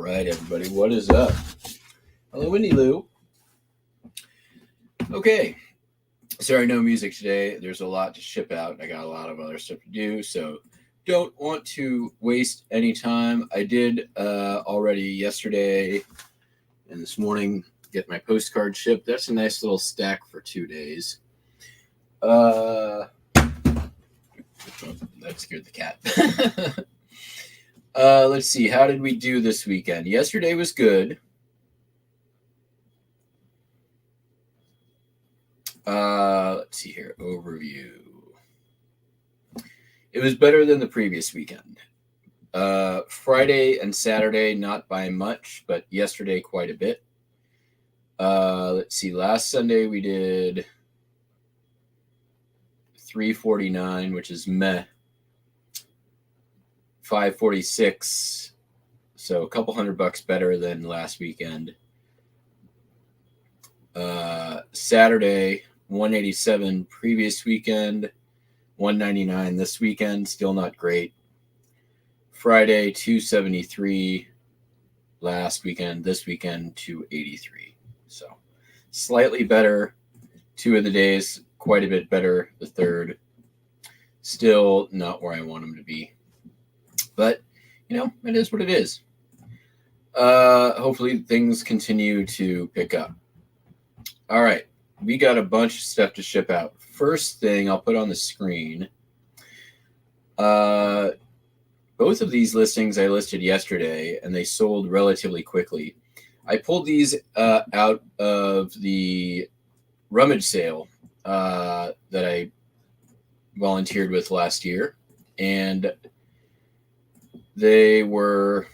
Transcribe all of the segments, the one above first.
right, everybody, what is up? Hello, Winnie Lou. Okay, sorry, no music today. There's a lot to ship out. I got a lot of other stuff to do, so don't want to waste any time. I did already yesterday and this morning get my postcard shipped. That's a nice little stack for 2 days. That scared the cat. Let's see. How did we do this weekend? Yesterday was good. Let's see here. Overview. It was better than the previous weekend. Friday and Saturday, not by much, but yesterday quite a bit. Let's see. Last Sunday we did 349, which is meh. 546, so a couple $100 better than last weekend. Saturday 187 previous weekend, 199 this weekend, still not great. Friday 273 last weekend, this weekend 283, so slightly better 2 of the days, quite a bit better the third, still not where I want them to be. But, you know, it is what it is. Hopefully things continue to pick up. All right. We got a bunch of stuff to ship out. First thing I'll put on the screen. Both of these listings I listed yesterday, and they sold relatively quickly. I pulled these out of the rummage sale that I volunteered with last year. And they were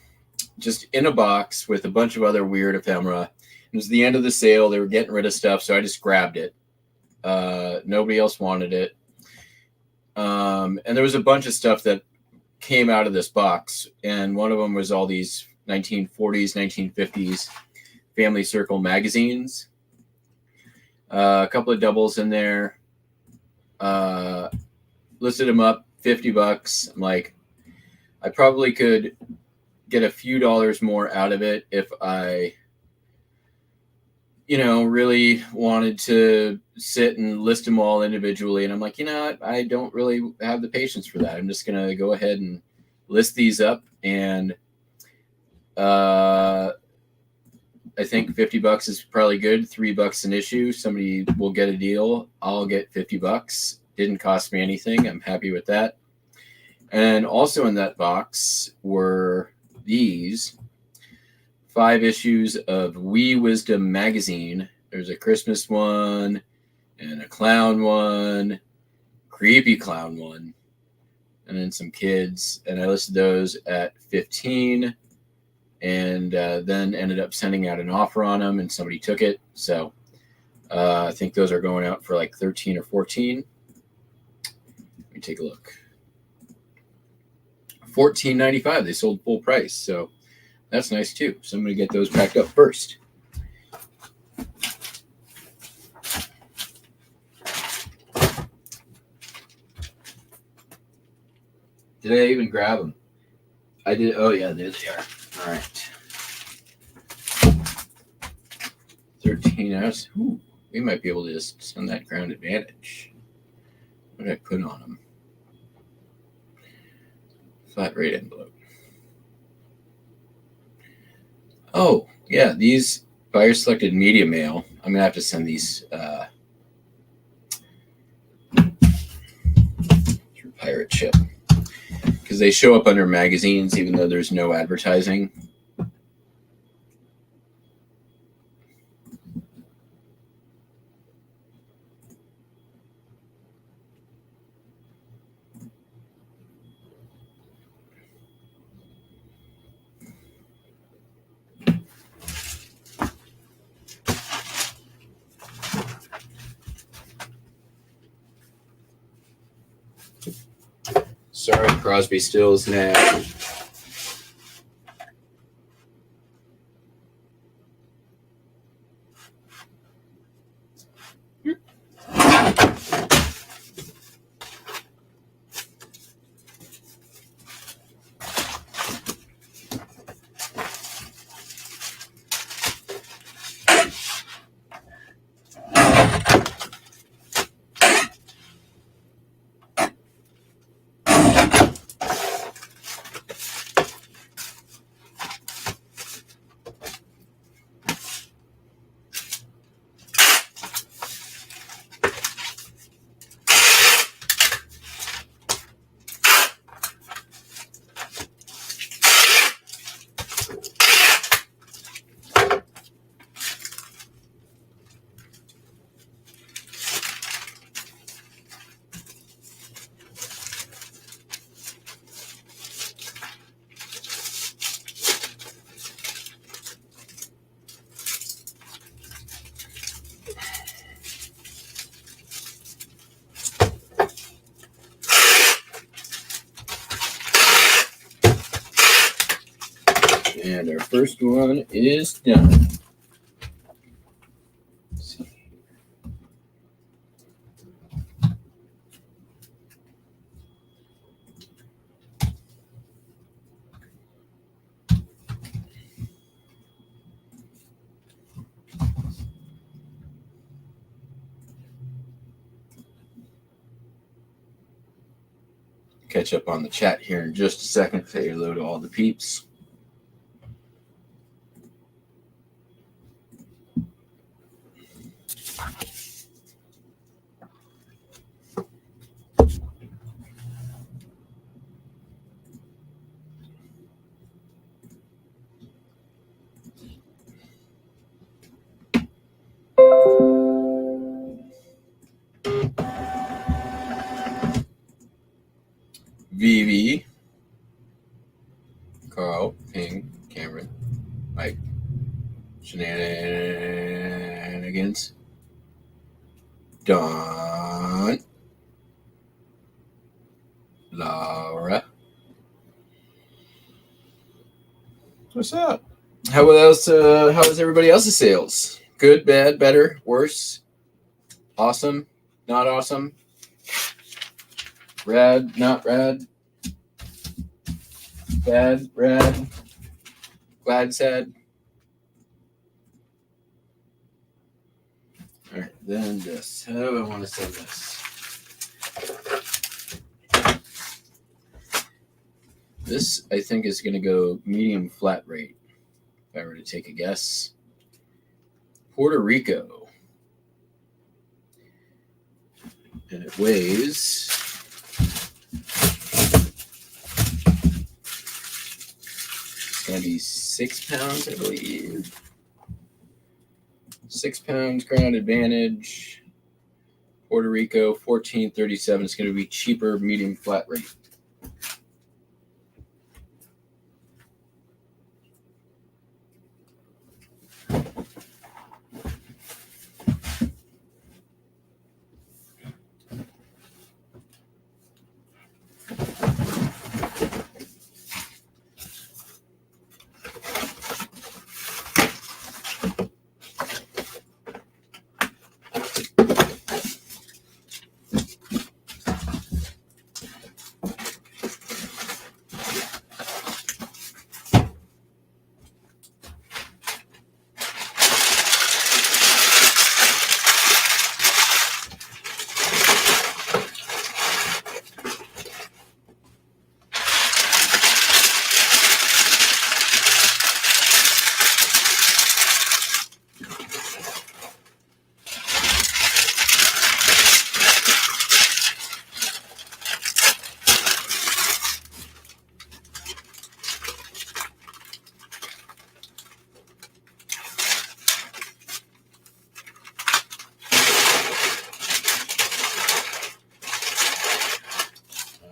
just in a box with a bunch of other weird ephemera. It was the end of the sale. They were getting rid of stuff, so I just grabbed it. Nobody else wanted it. And there was a bunch of stuff that came out of this box, and one of them was all these 1940s, 1950s Family Circle magazines. A couple of doubles in there. Listed them up, $50. I'm like, I probably could get a few dollars more out of it if I, really wanted to sit and list them all individually. And I'm like, I don't really have the patience for that. I'm just going to go ahead and list these up. And I think $50 is probably good. $3 an issue. Somebody will get a deal. I'll get $50. Didn't cost me anything. I'm happy with that. And also in that box were these 5 issues of Wee Wisdom magazine. There's a Christmas one and a clown one, creepy clown one, and then some kids. And I listed those at $15 and then ended up sending out an offer on them, and somebody took it. So I think those are going out for like $13 or $14. Let me take a look. $14.95. They sold full price, so that's nice too. So I'm going to get those packed up first. Did I even grab them? I did. Oh yeah, there they are. All right. 13 hours. Ooh, we might be able to just send that Ground Advantage. What did I put on them? Flat rate envelope. Oh, yeah, these buyer selected media mail. I'm going to have to send these through Pirate Ship because they show up under magazines even though there's no advertising. Sorry, Crosby, Stills, Nash. And our first one is done. Let's see. Catch up on the chat here in just a second. Say hello to all the peeps. Vivi, Carl, Ping, Cameron, Mike, Shenanigans, Don, Laura. What's up? How was everybody else's sales? Good, bad, better, worse, awesome, not awesome, rad, not rad, bad, rad, glad, sad. All right, then this. How do I want to send this? This, I think, is going to go medium flat rate, if I were to take a guess. Puerto Rico. And it weighs... It's going to be 6 pounds, I believe. 6 pounds, ground advantage. Puerto Rico, 1437. It's going to be cheaper, medium flat rate.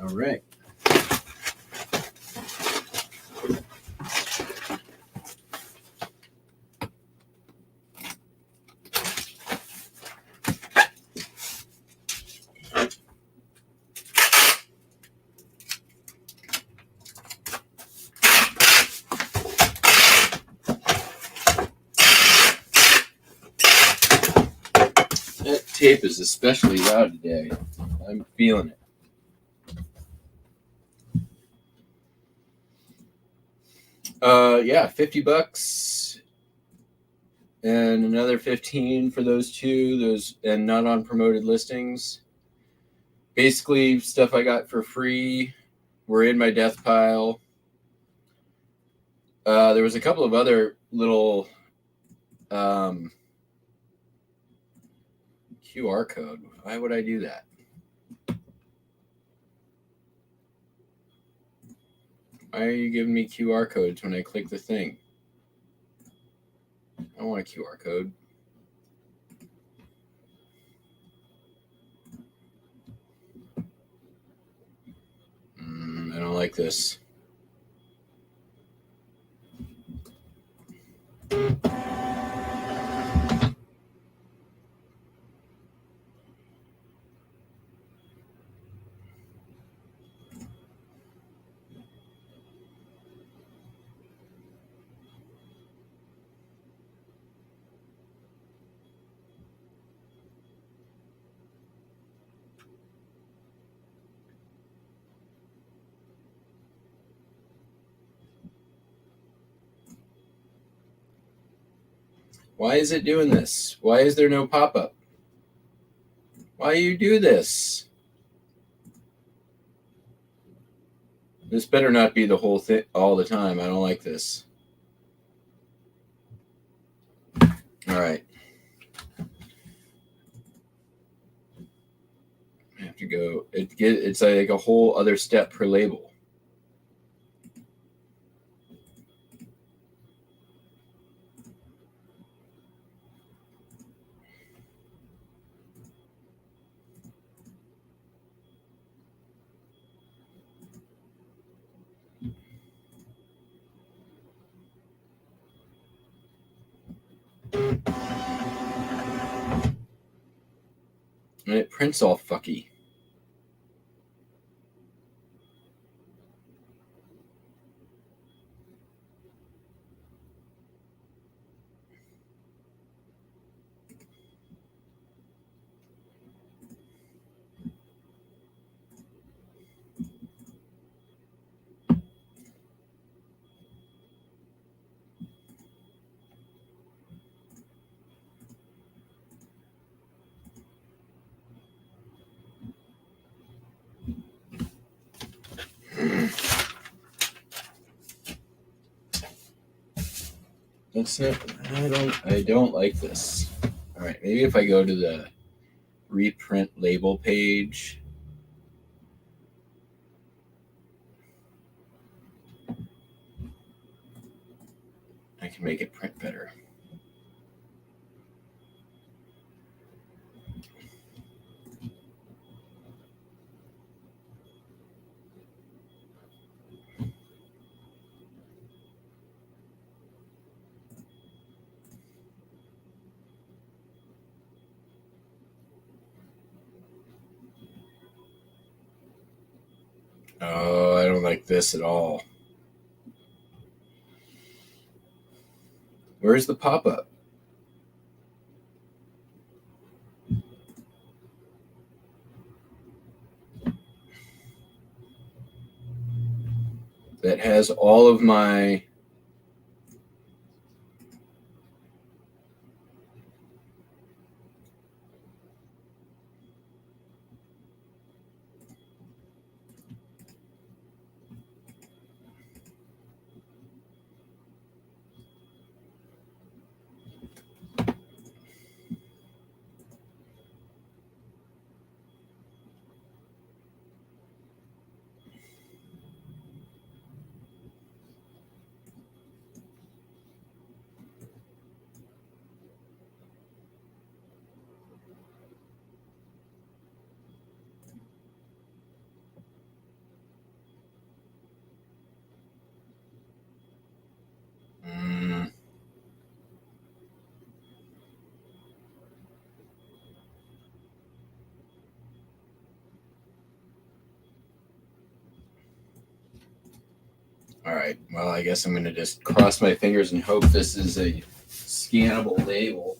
All right. That tape is especially loud today. I'm feeling it. Yeah, $50 and another 15 for those two, and not on promoted listings. Basically, stuff I got for free were in my death pile. There was a couple of other little QR code. Why would I do that? Why are you giving me QR codes when I click the thing? I don't want a QR code. I don't like this. Why is it doing this? Why is there no pop-up? Why you do this? This better not be the whole thing all the time. I don't like this. All right. I have to go. It's like a whole other step per label. And it prints all fucky. That's not. I don't like this. All right, maybe if I go to the reprint label page. I can make it print better. Oh, I don't like this at all. Where's the pop-up? That has all of my All right. Well, I guess I'm going to just cross my fingers and hope this is a scannable label.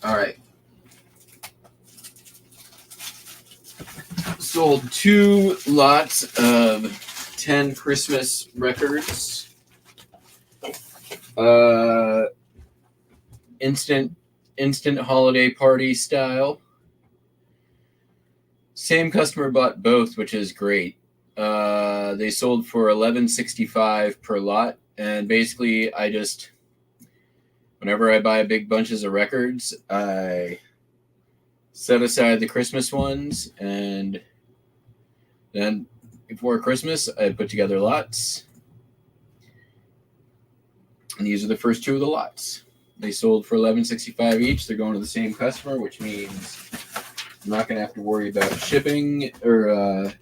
All right. Sold 2 lots of 10 Christmas records. Instant holiday party style. Same customer bought both, which is great. They sold for $11.65 per lot, and basically whenever I buy big bunches of records, I set aside the Christmas ones, and then before Christmas I put together lots, and these are the first 2 of the lots. They sold for $11.65 each. They're going to the same customer, which means I'm not going to have to worry about shipping or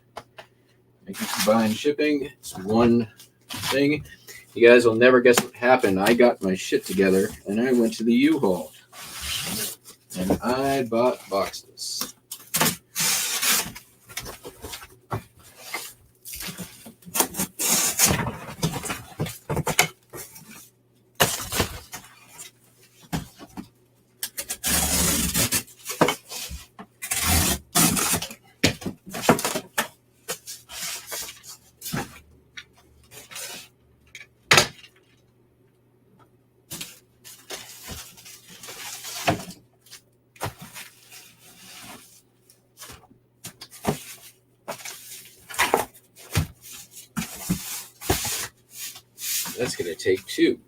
buying shipping. It's one thing. You guys will never guess what happened. I got my shit together and I went to the U-Haul and I bought boxes. That's going to take 2.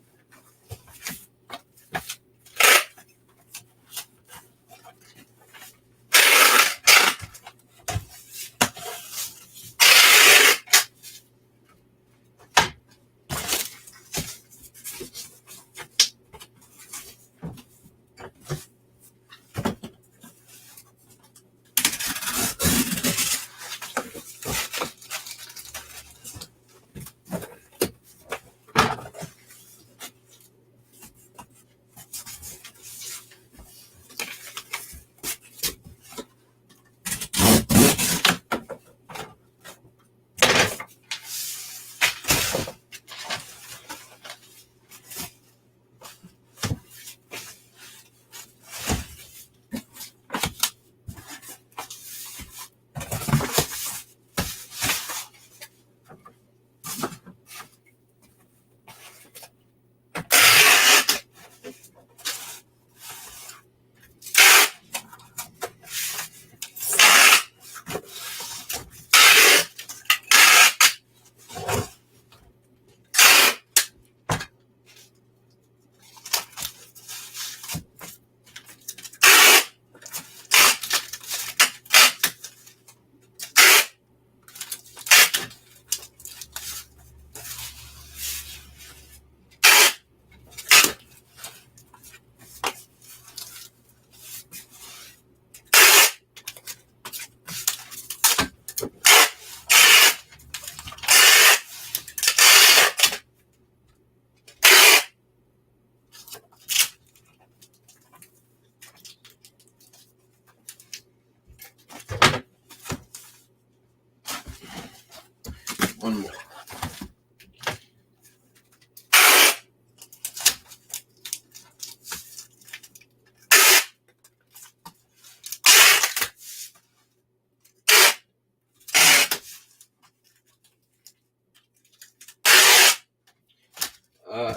One more.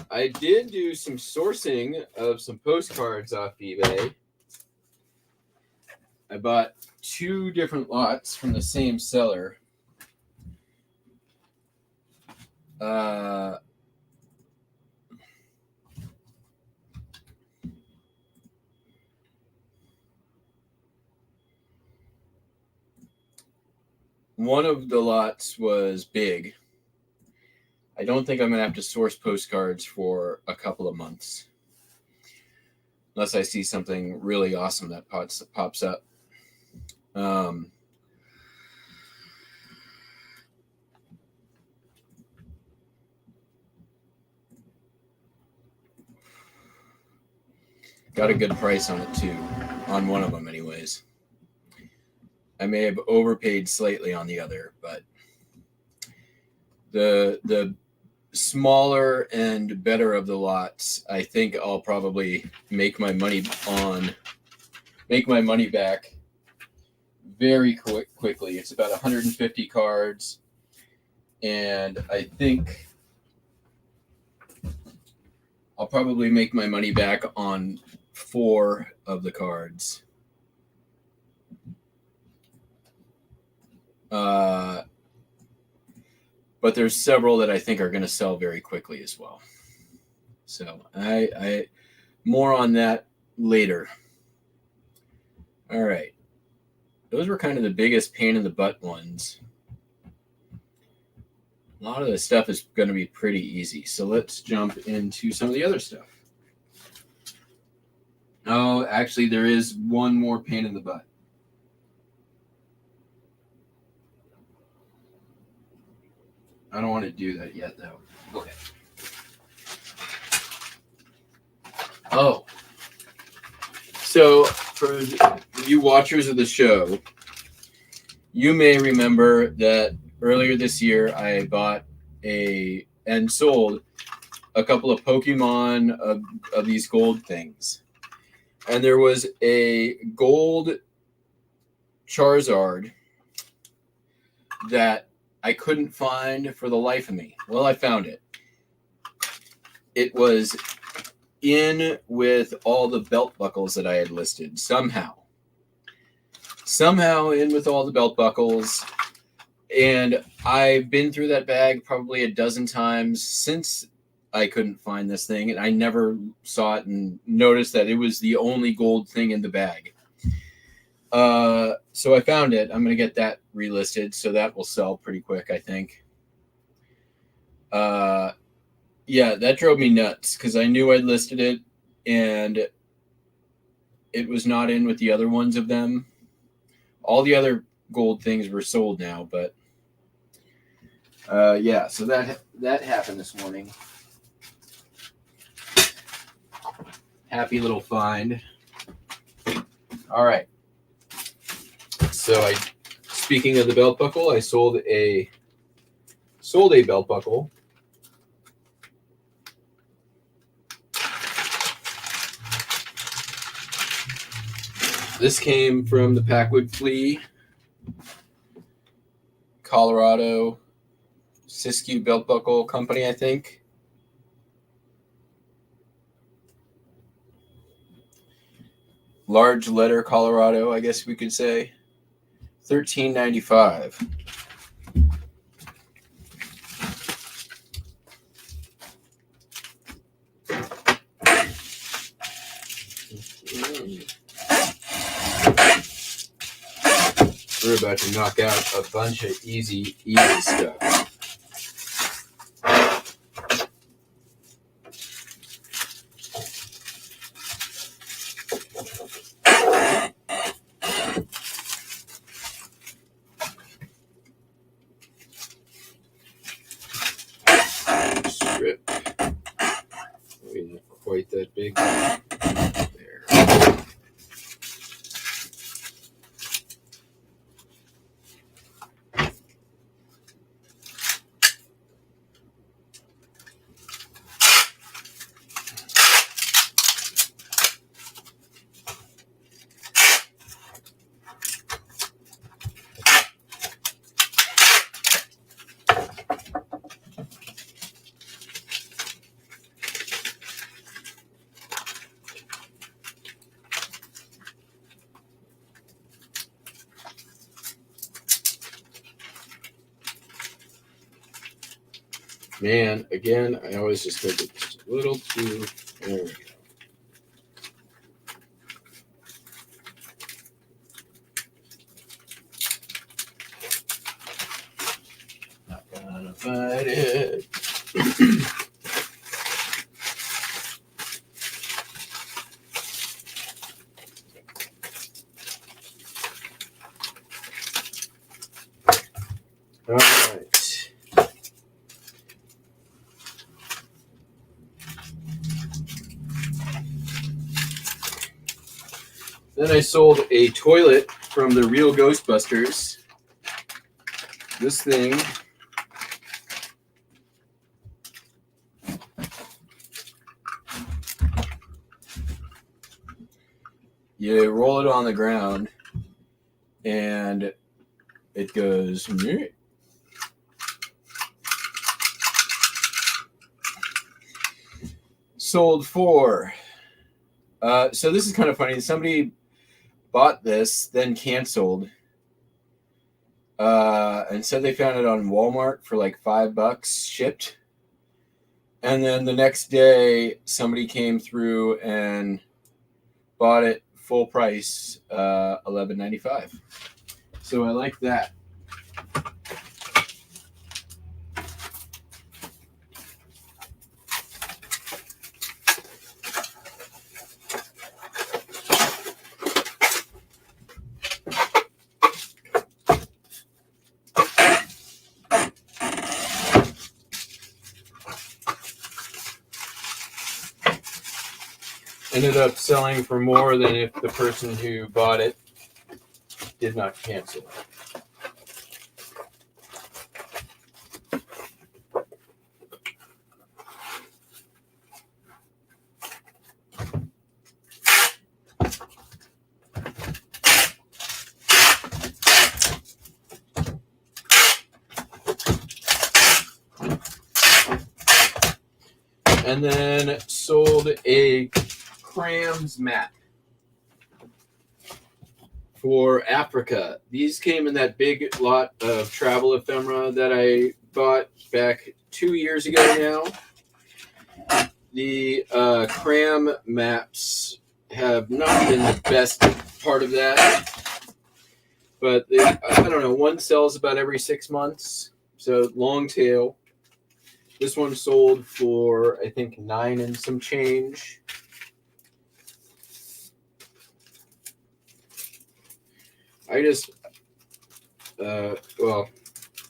I did do some sourcing of some postcards off eBay. I bought 2 different lots from the same seller. One of the lots was big. I don't think I'm going to have to source postcards for a couple of months. Unless I see something really awesome that pops up. Got a good price on it too. On one of them anyways. I may have overpaid slightly on the other, but the smaller and better of the lots, I think I'll probably make my money back very quickly. It's about 150 cards, and I think I'll probably make my money back on 4 of the cards. But there's several that I think are going to sell very quickly as well. So I more on that later. All right. Those were kind of the biggest pain in the butt ones. A lot of this stuff is going to be pretty easy. So let's jump into some of the other stuff. Oh, actually, there is one more pain in the butt. I don't want to do that yet, though. Okay. Oh. So, for you watchers of the show, you may remember that earlier this year I bought and sold a couple of Pokemon of these gold things. And there was a gold Charizard that I couldn't find for the life of me. Well, I found it. It was in with all the belt buckles that I had listed somehow in with all the belt buckles. And I've been through that bag probably a dozen times since I couldn't find this thing, and I never saw it and noticed that it was the only gold thing in the bag. So I found it. I'm going to get that relisted, so that will sell pretty quick, I think. Yeah, that drove me nuts because I knew I'd listed it, and it was not in with the other ones of them. All the other gold things were sold now, but yeah, so that happened this morning. Happy little find. All right. So speaking of the belt buckle, I sold a belt buckle. This came from the Packwood Flea, Colorado, Siskiyou Belt Buckle Company, I think. Large letter Colorado, I guess we could say. $13.95. We're about to knock out a bunch of easy stuff. Strip. Maybe not quite that big. There. Man, again, I always just make it just a little too. There we go. Not gonna fight it. All right. Then I sold a toilet from the Real Ghostbusters. This thing you roll it on the ground and it goes meh. Sold for so this is kind of funny. Somebody bought this, then canceled, and said they found it on Walmart for like $5 shipped. And then the next day, somebody came through and bought it full price, $11.95. So I like that. Ended up selling for more than if the person who bought it did not cancel. And then sold a crams mat for Africa. These came in that big lot of travel ephemera that I bought back 2 years ago now. The cram maps have not been the best part of that, but I don't know, one sells about every 6 months, so long tail. This one sold for, I think, 9 and some change. I just, well,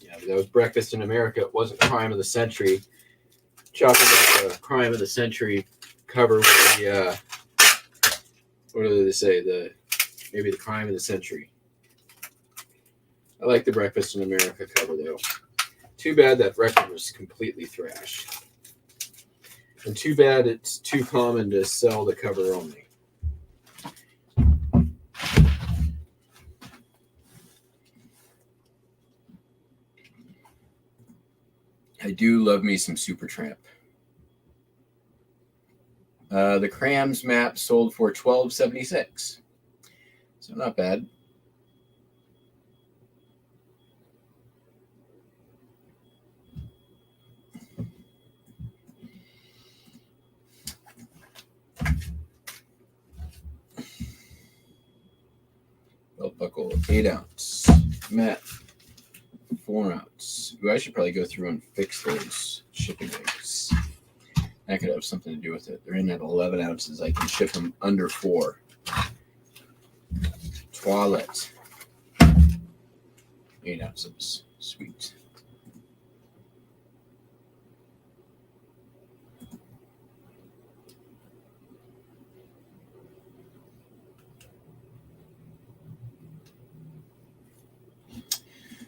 yeah, that was Breakfast in America. It wasn't Crime of the Century. Chopping up the Crime of the Century cover with the, what do they say? Maybe the Crime of the Century. I like the Breakfast in America cover, though. Too bad that record was completely thrashed. And too bad it's too common to sell the cover only. I do love me some Supertramp. The Crams map sold for $12.76. So not bad. Belt buckle, 8 ounce. Mat, 4 ounce. Ooh, I should probably go through and fix those shipping rates. That could have something to do with it. They're in at 11 ounces. I can ship them under 4. Toilet, 8 ounces. Sweet.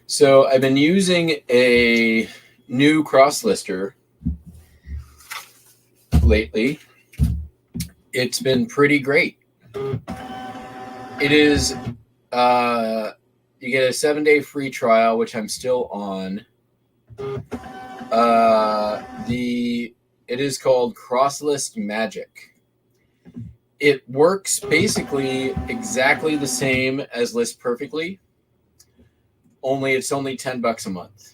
So I've been using a new cross lister lately. It's been pretty great. It is, you get a 7-day free trial, which I'm still on. It is called Crosslist Magic. It works basically exactly the same as List Perfectly, only it's only $10 a month.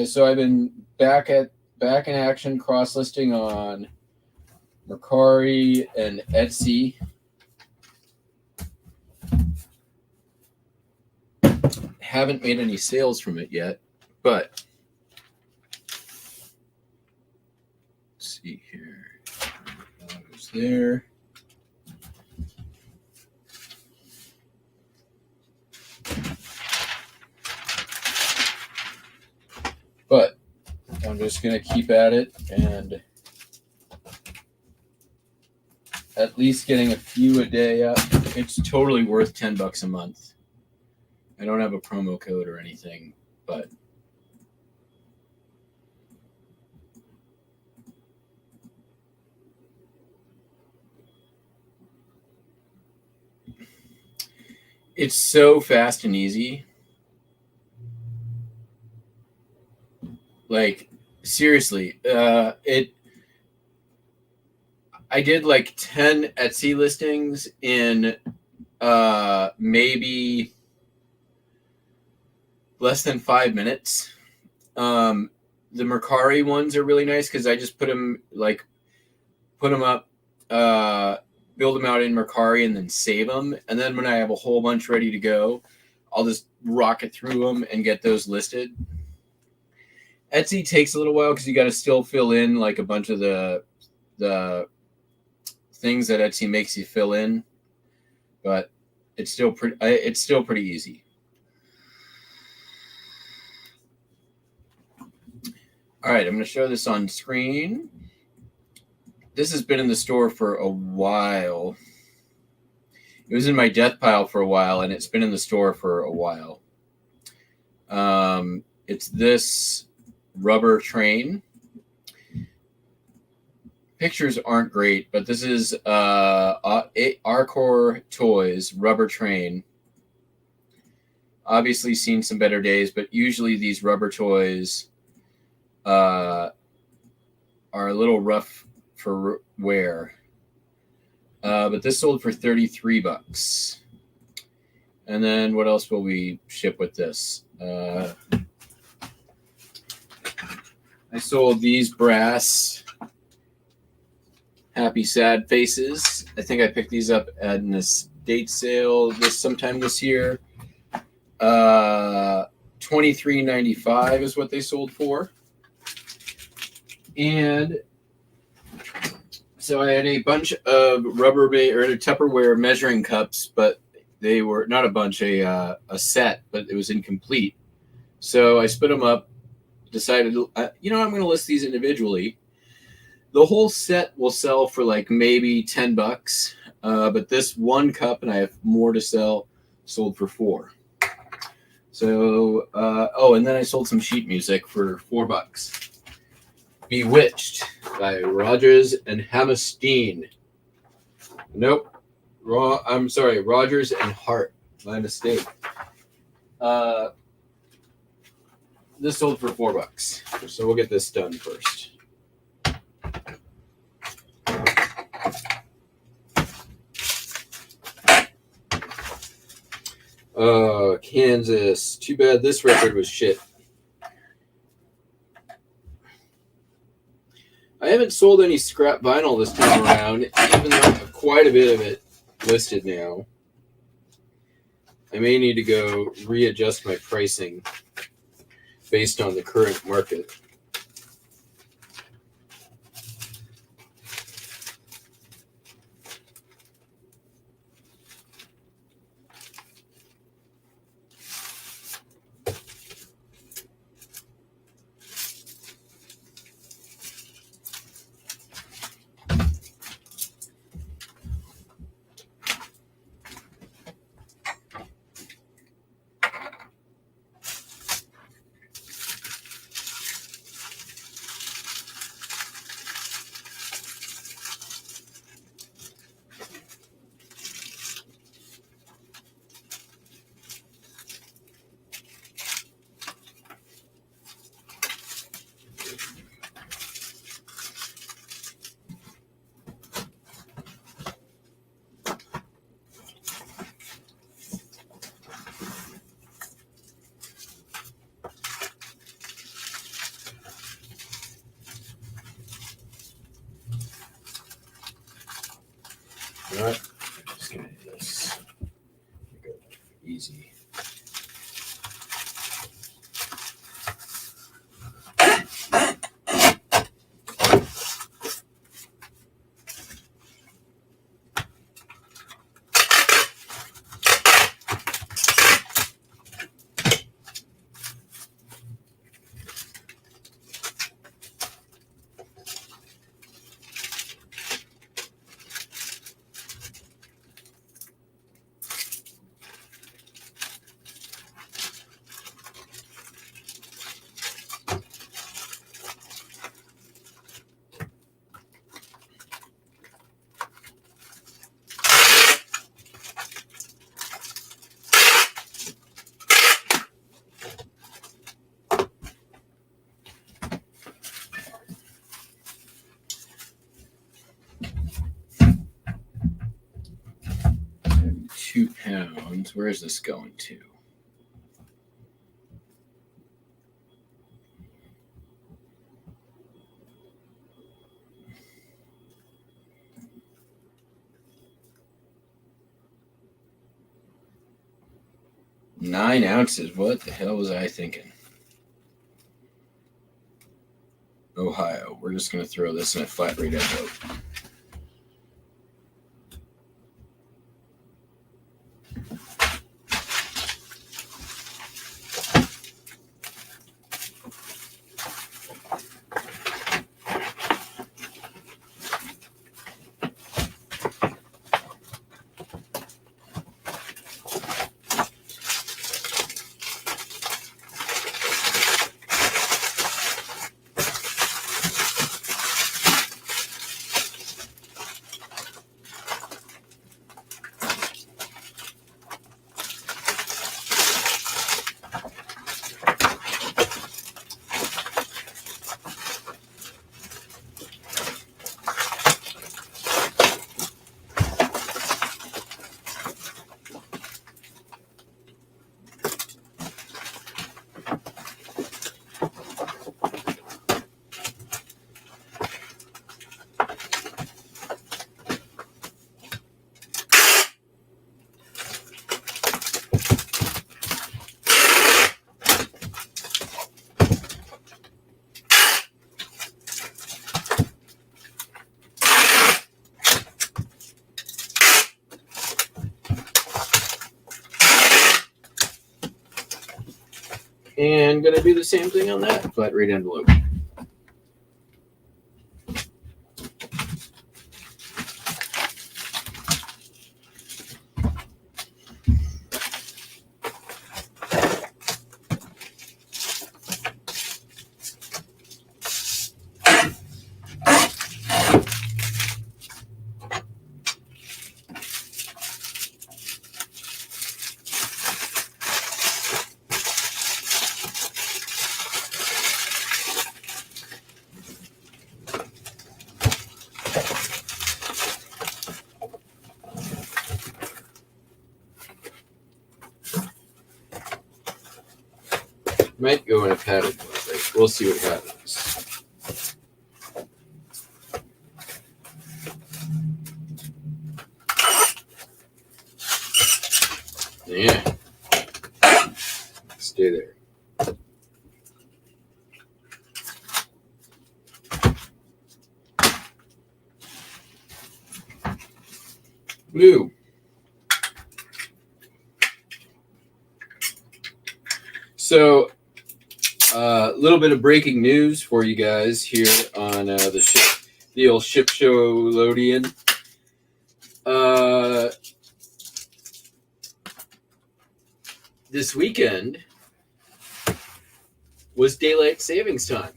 So I've been back in action cross listing on Mercari and Etsy. Haven't made any sales from it yet, but let's see here. Goes there. But I'm just going to keep at it and at least getting a few a day up. It's totally worth $10 a month. I don't have a promo code or anything, but it's so fast and easy. Like, seriously, I did like 10 Etsy listings in maybe less than 5 minutes. The Mercari ones are really nice because I just put them up, build them out in Mercari and then save them. And then when I have a whole bunch ready to go, I'll just rocket through them and get those listed. Etsy takes a little while because you got to still fill in like a bunch of the things that Etsy makes you fill in, but it's still pretty easy. All right, I'm going to show this on screen. This has been in the store for a while. It was in my death pile for a while, and it's been in the store for a while. It's this rubber train. Pictures aren't great, but this is Arcor Toys rubber train. Obviously seen some better days, but usually these rubber toys are a little rough for wear. But this sold for 33 bucks. And then what else will we ship with this? I sold these brass happy sad faces. I think I picked these up at an estate sale sometime this year. $23.95 is what they sold for. And so I had a bunch of Tupperware measuring cups, but they were not a bunch, a set, but it was incomplete. So I split them up, decided, I'm going to list these individually. The whole set will sell for like maybe 10 bucks, but this one cup, and I have more to sell, sold for $4. So, and then I sold some sheet music for $4. Bewitched by Rogers and Hammerstein. Nope. I'm sorry, Rogers and Hart. My mistake. This sold for $4. So we'll get this done first. Kansas. Too bad this record was shit. I haven't sold any scrap vinyl this time around, even though I have quite a bit of it listed now. I may need to go readjust my pricing based on the current market. Alright, just gonna do this. Easy. £2. Where is this going to? Nine ounces. What the hell was I thinking? Ohio. We're just going to throw this in a flat rate envelope. And going to do the same thing on that flat rate envelope. Might go in a padded one, but we'll see what happens. Yeah. Stay there. Blue. So, a little bit of breaking news for you guys here on the old Shipshow Lodian. This weekend was daylight savings time.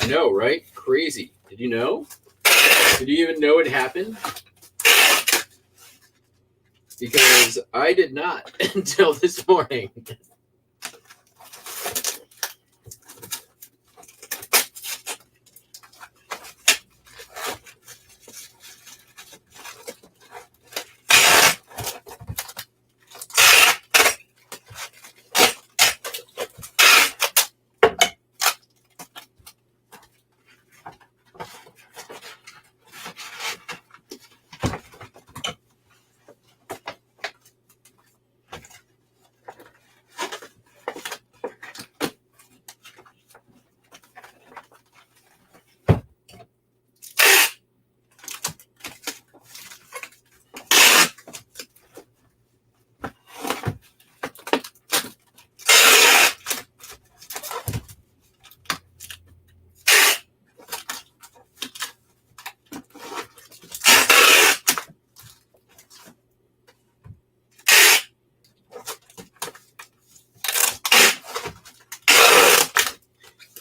I know, right? Crazy. Did you know? Did you even know it happened? Because I did not until this morning.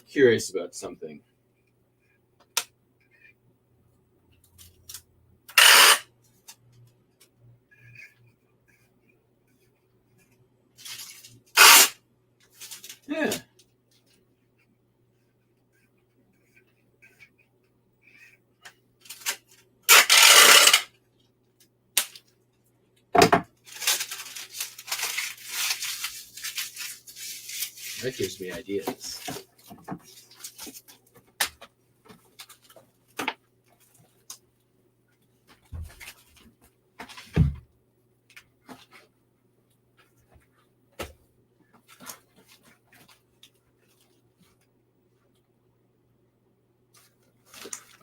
Curious about something. Yeah. That gives me ideas.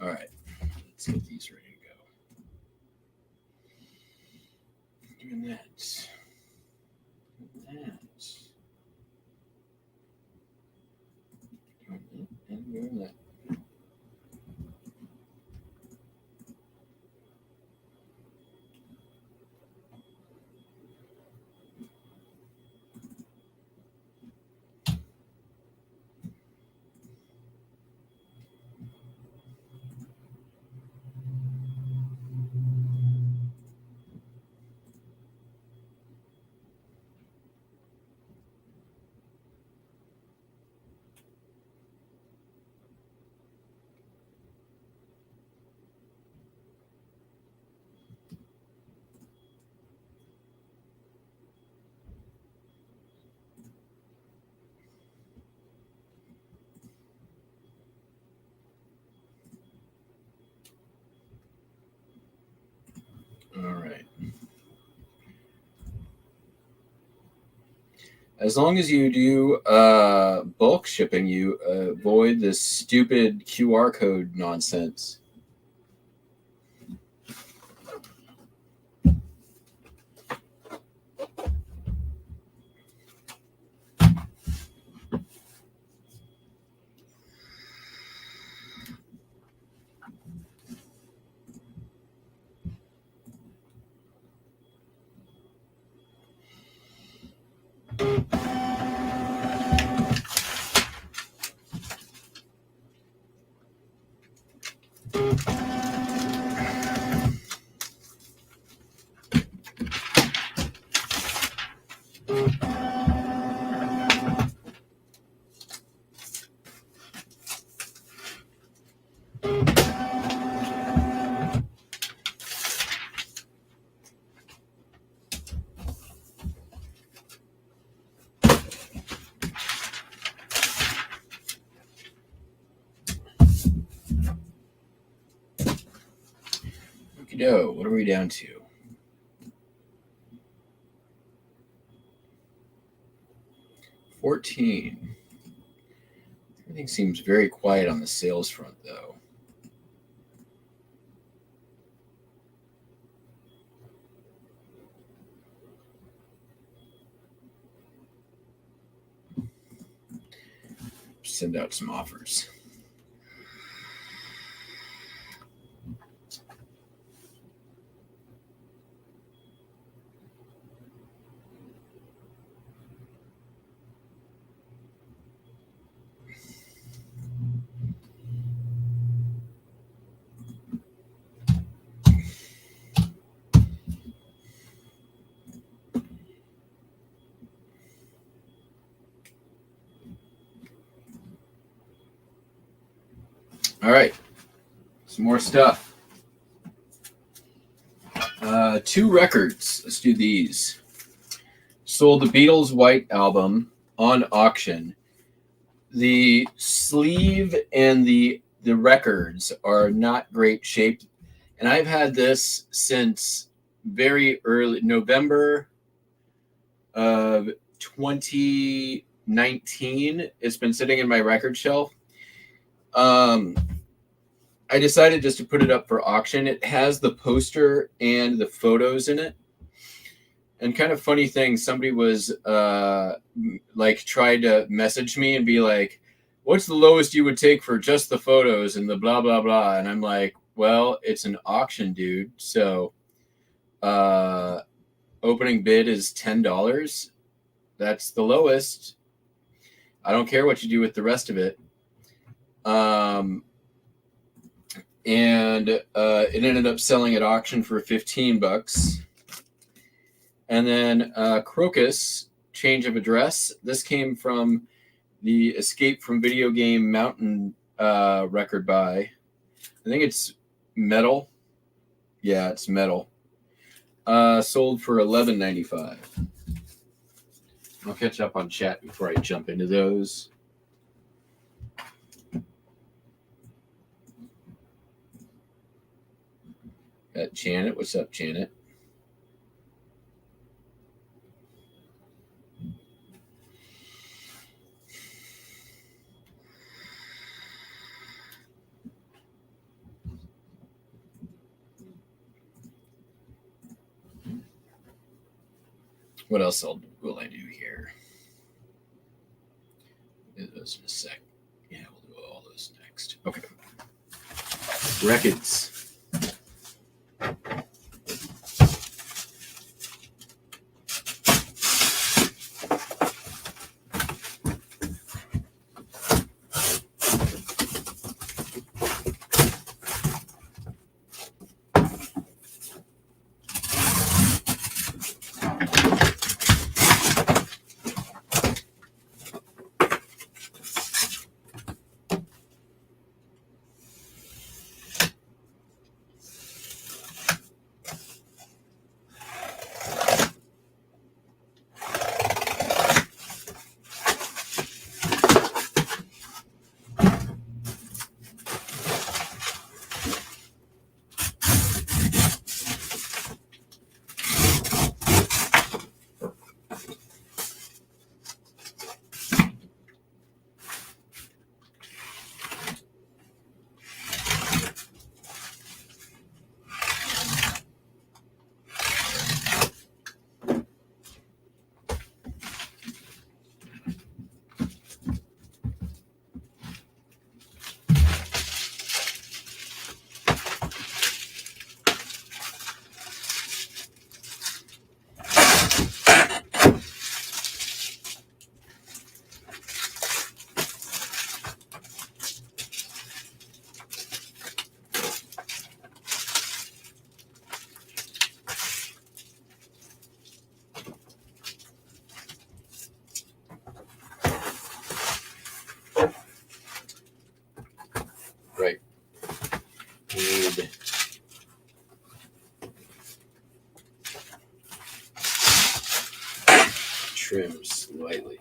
All right, let's get these ready to go. Doing that. Doing that. Doing that and doing that. All right. As long as you do bulk shipping, you avoid this stupid QR code nonsense. What are we down to? 14. Everything seems very quiet on the sales front, though. Send out some offers. All right, some more stuff. 2 records. Let's do these. Sold the Beatles' White Album on auction. The sleeve and the records are not great shape, and I've had this since very early November of 2019. It's been sitting in my record shelf. I decided just to put it up for auction. It has the poster and the photos in it. And kind of funny thing, somebody was tried to message me and be like, what's the lowest you would take for just the photos and the blah, blah, blah. And I'm like, well, it's an auction, dude. So opening bid is $10. That's the lowest. I don't care what you do with the rest of it. And it ended up selling at auction for $15. And then Crocus, Change of Address. This came from the Escape from Video Game Mountain record buy. I think it's metal. Yeah, it's metal. Sold for $11.95. I'll catch up on chat before I jump into those. Got Janet. What's up, Janet? What else will I do here? Do those in a sec. Yeah, we'll do all those next. Okay. Records. trim slightly.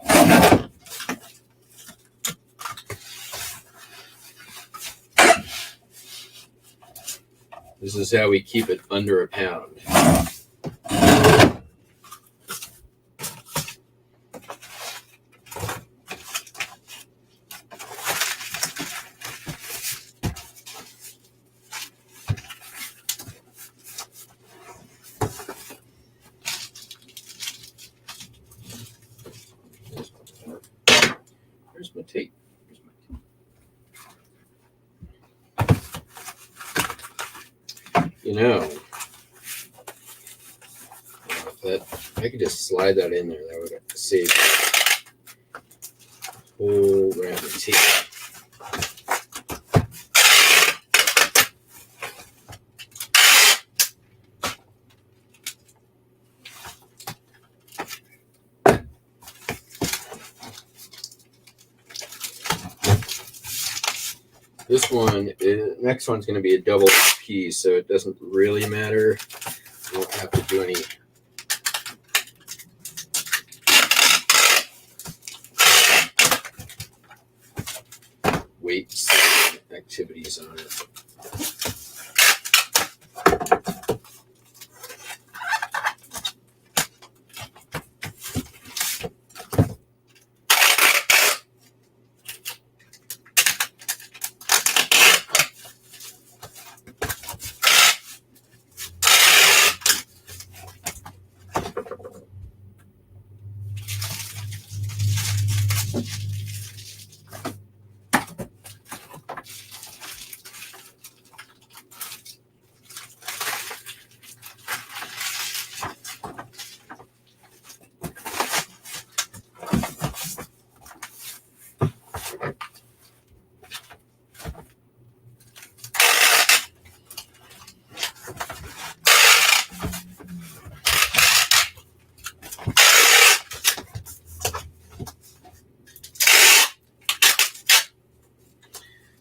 This is how we keep it under a pound. Where's my tape? You know, if I could just slide that in there, that would save a whole round of tape. This one, next one's going to be a double piece, so it doesn't really matter. You won't have to do any weights activities on it.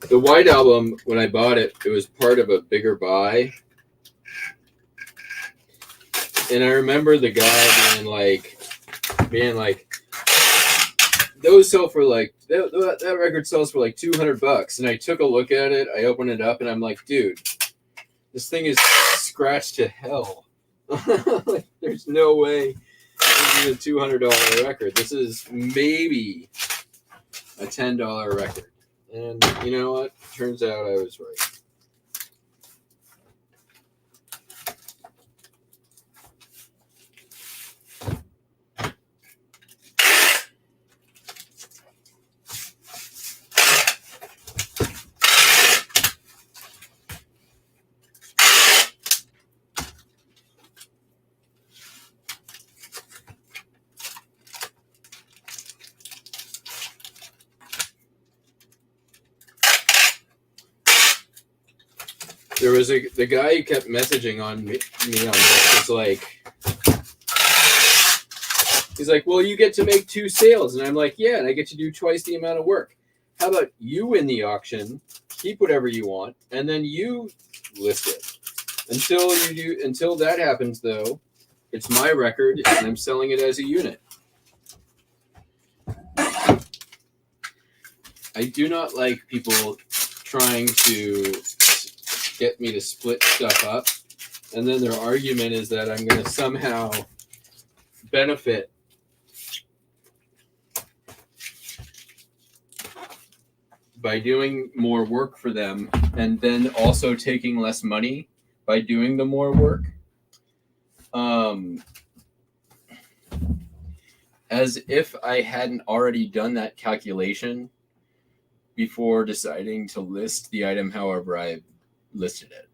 The White Album, when I bought it, it was part of a bigger buy. And I remember the guy being like, those sell for like, that record sells for like $200. And I took a look at it, I opened it up, and I'm like, dude, this thing is scratched to hell. Like, there's no way this is a $200 record. This is maybe a $10 record. And you know what? Turns out I was right. There was the guy who kept messaging on me on this was like, he's like, well, you get to make 2 sales. And I'm like, yeah, and I get to do twice the amount of work. How about you win the auction, keep whatever you want, and then you list it. Until that happens, though, it's my record, and I'm selling it as a unit. I do not like people trying to get me to split stuff up, and then their argument is that I'm going to somehow benefit by doing more work for them and then also taking less money by doing the more work. As if I hadn't already done that calculation before deciding to list the item however I listed it.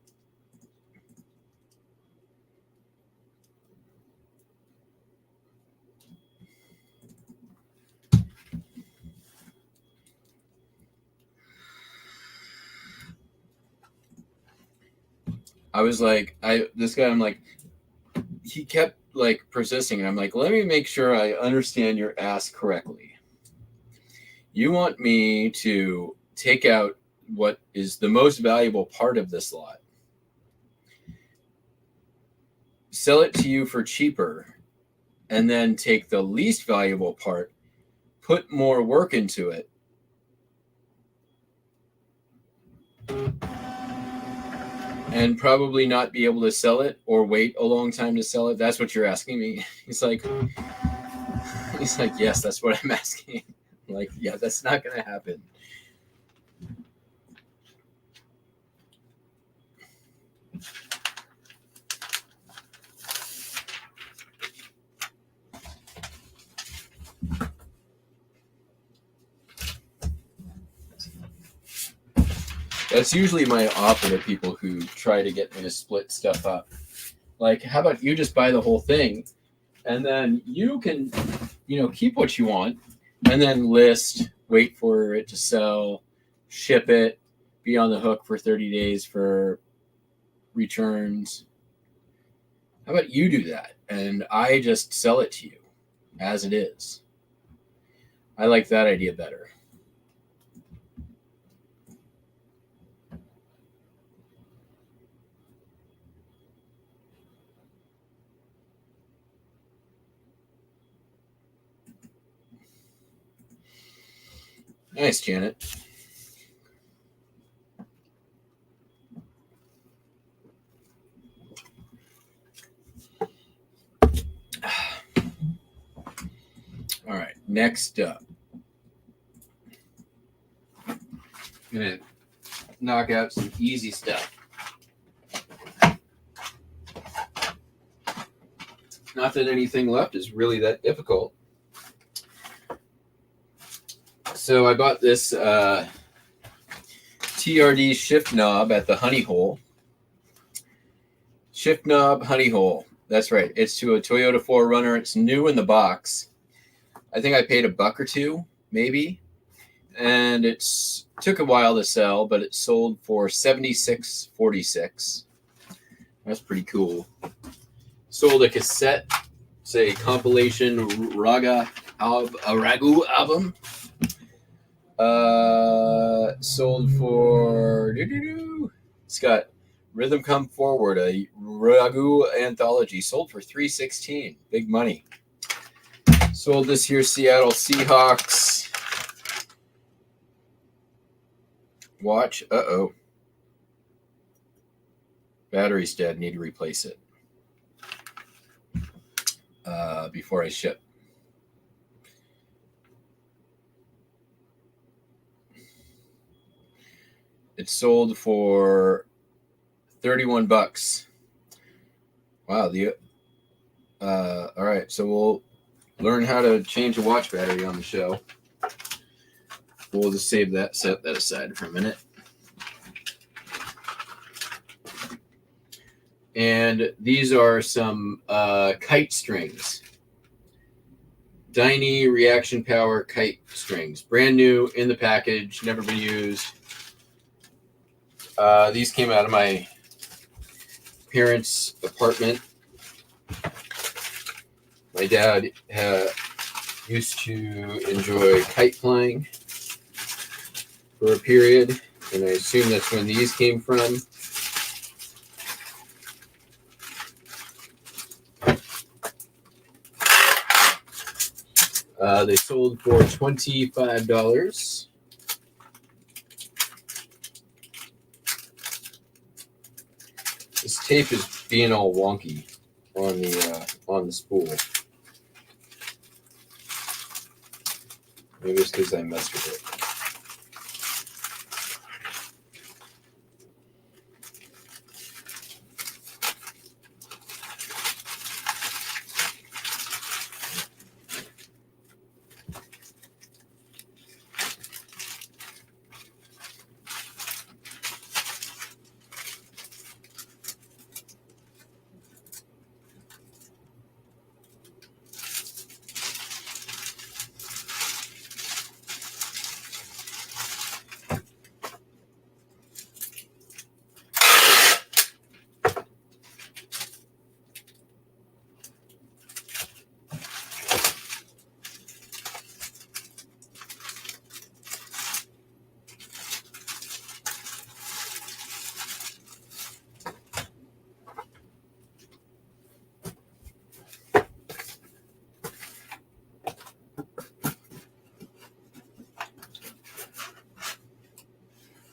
I was like, this guy, I'm like, he kept like persisting, and I'm like, let me make sure I understand your ask correctly. You want me to take out what is the most valuable part of this lot, sell it to you for cheaper, and then take the least valuable part, put more work into it, and probably not be able to sell it or wait a long time to sell it? That's what you're asking me? He's like, yes, that's what I'm asking. I'm like, yeah, that's not going to happen. That's usually my offer to people who try to get me to split stuff up. Like, how about you just buy the whole thing, and then you can, keep what you want, and then list, wait for it to sell, ship it, be on the hook for 30 days for returns. How about you do that, and I just sell it to you as it is? I like that idea better. Nice, Janet. All right, next up. I'm going to knock out some easy stuff. Not that anything left is really that difficult. So I bought this TRD shift knob at the Honey Hole. Shift knob, Honey Hole. That's right. It's to a Toyota 4Runner. It's new in the box. I think I paid $1 or $2, maybe. And it's took a while to sell, but it sold for $76.46. That's pretty cool. Sold a cassette. It's a compilation ragu album. Sold for it's got Rhythm Come Forward, a ragu anthology, sold for $3.16. Big money. Sold this here Seattle Seahawks watch. Battery's dead. Need to replace it before I ship. It sold for $31. Wow. All right. So we'll learn how to change a watch battery on the show. We'll just set that aside for a minute. And these are some kite strings. Dynie reaction power kite strings. Brand new in the package, never been used. These came out of my parents' apartment. My dad used to enjoy kite flying for a period, and I assume that's when these came from. They sold for $25. This tape is being all wonky on the spool. Maybe it's because I messed with it.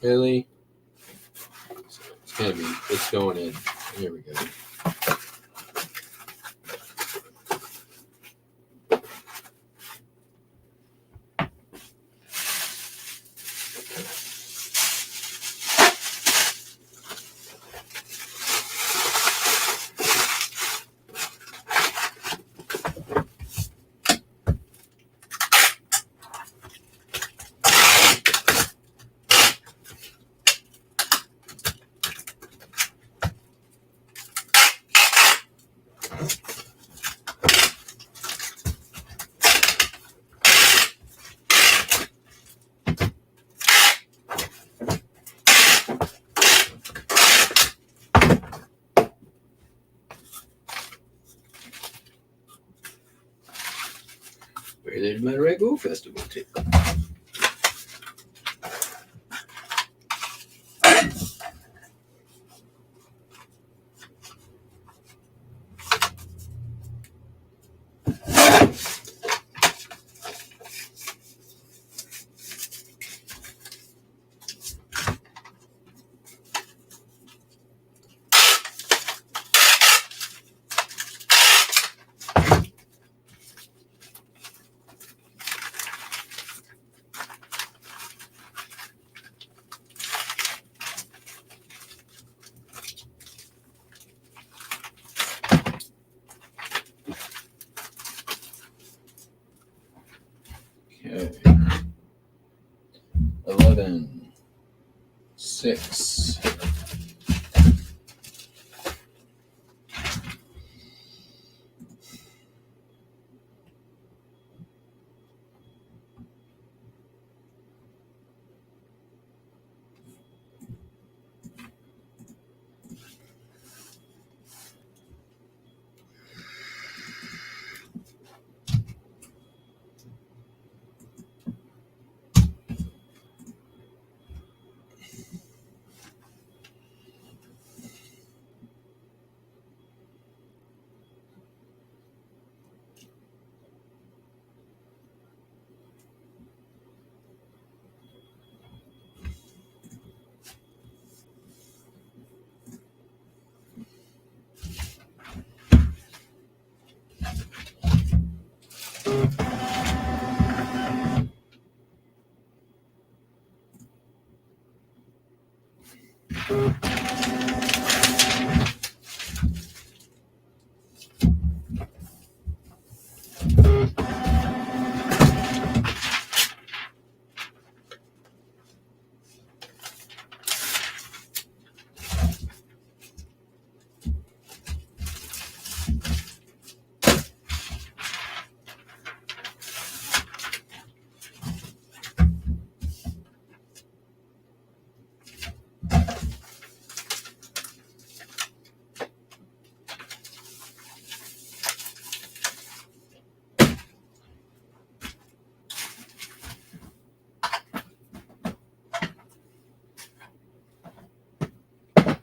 Really? So it's going in. Here we go. Where did my Rainbow Festival take? Okay. 11, 6.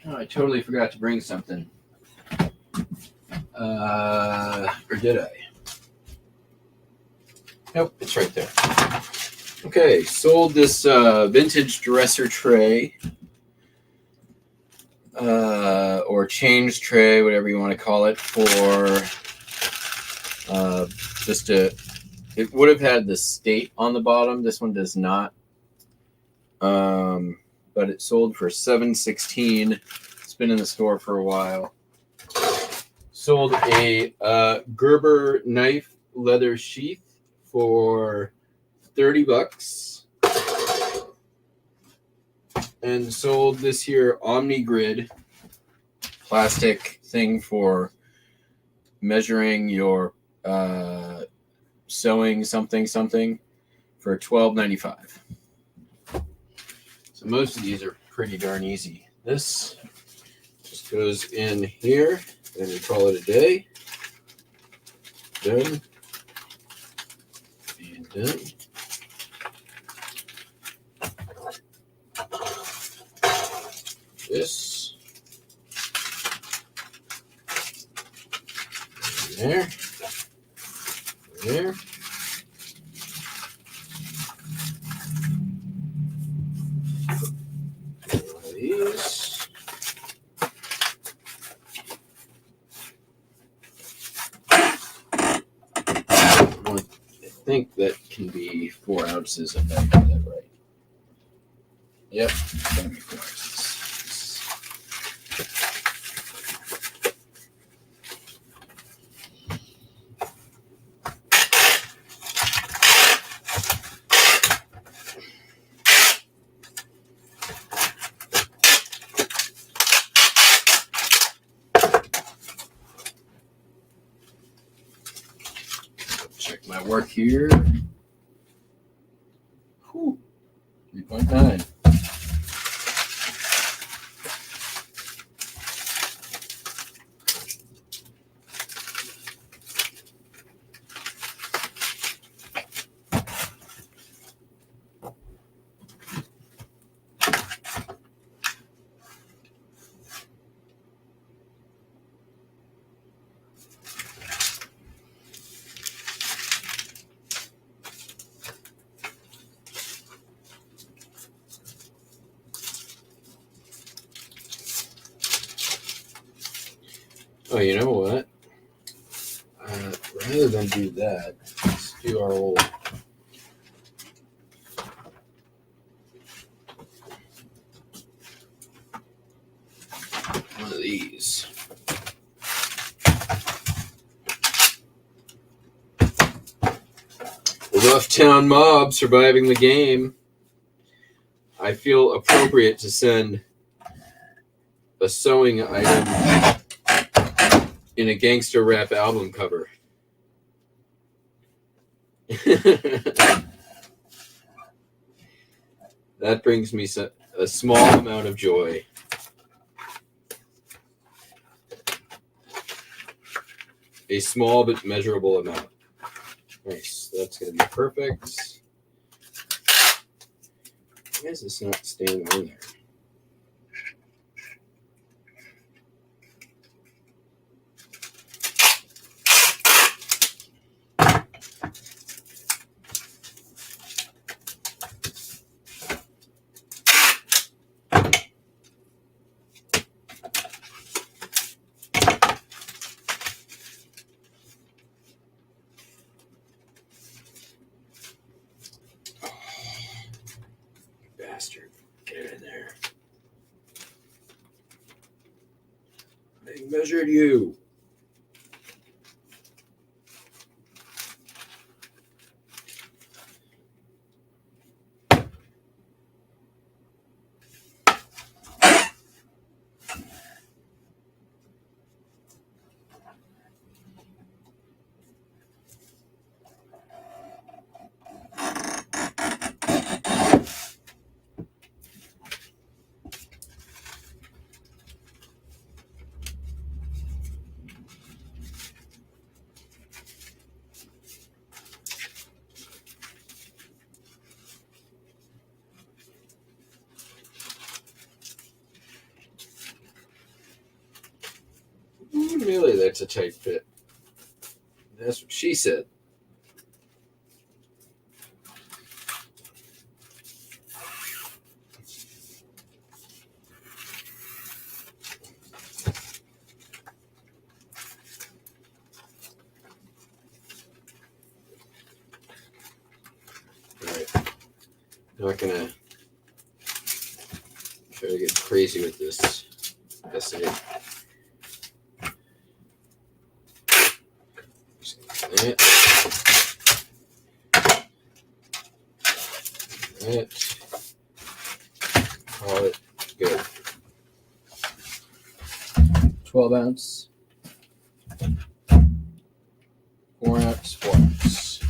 Oh, I totally forgot to bring something. Or did I? Nope, it's right there. Okay, sold this vintage dresser tray. Or change tray, whatever you want to call it, for it would have had the state on the bottom. This one does not. But it sold for $7.16. It's been in the store for a while. Sold a Gerber knife leather sheath for $30. And sold this here OmniGrid plastic thing for measuring your sewing something for $12.95. So most of these are pretty darn easy. This just goes in here, and we call it a day. Done. And done. This. There. There. I think that can be 4 ounces if I got that right. Yep, it's gonna be 4 ounces. Check my work here. Whew, 3.9. Oh, you know what? Rather than do that, let's do our old one of these. Rough Town Mob surviving the game. I feel appropriate to send a sewing item in a gangster rap album cover. That brings me a small amount of joy. A small but measurable amount. Nice. That's going to be perfect. Why is this not staying on there? Bastard. Get it in there. I measured you. Really, that's a tight fit. That's what she said. All right. Not gonna try to get crazy with this essay. That. Call it good. 12 ounce. 4 ounce, 4 ounce.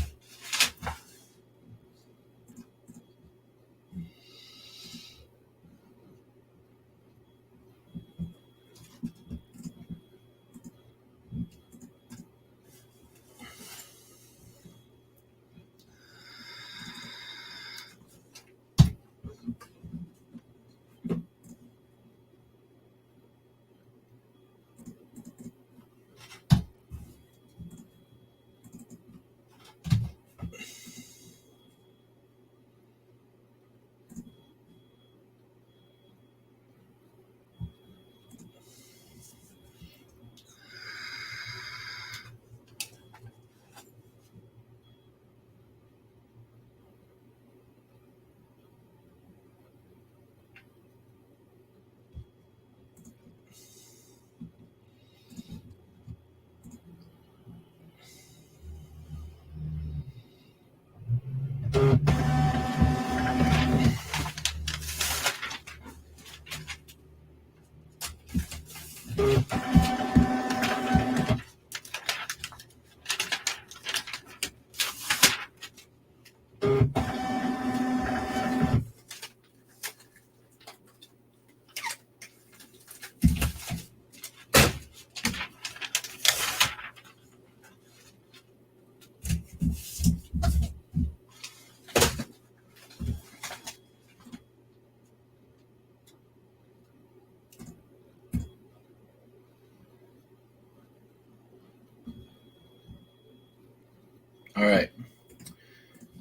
All right.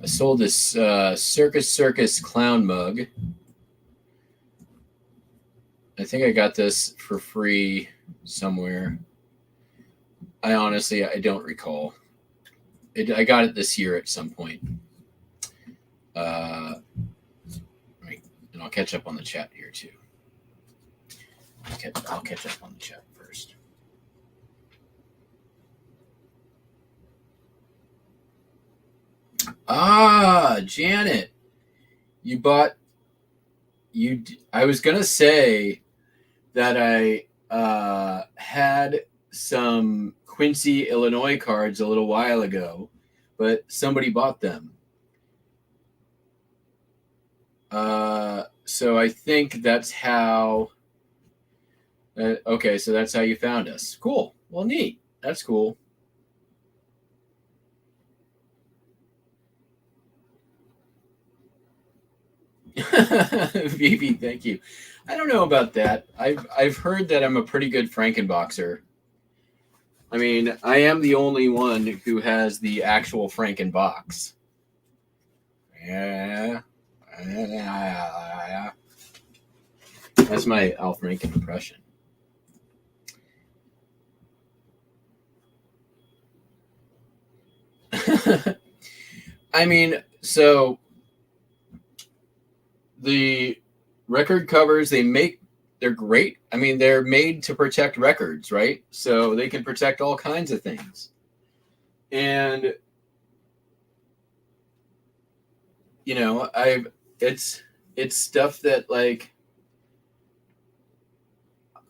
I sold this Circus clown mug. I think I got this for free somewhere. I don't recall. I got it this year at some point. Right. And I'll catch up on the chat here too. I'll catch up on the chat first. Janet, I was gonna say that I had some Quincy, Illinois cards a little while ago, but somebody bought them. So I think that's how. Okay, so that's how you found us. Cool. Well, neat. That's cool. Vivi, thank you. I don't know about that. I've heard that I'm a pretty good Frankenboxer. I mean, I am the only one who has the actual Frankenbox. Yeah. That's my Al Franken impression. I mean, so the record covers they're great. I mean, they're made to protect records, right? So they can protect all kinds of things. And you know, it's stuff that like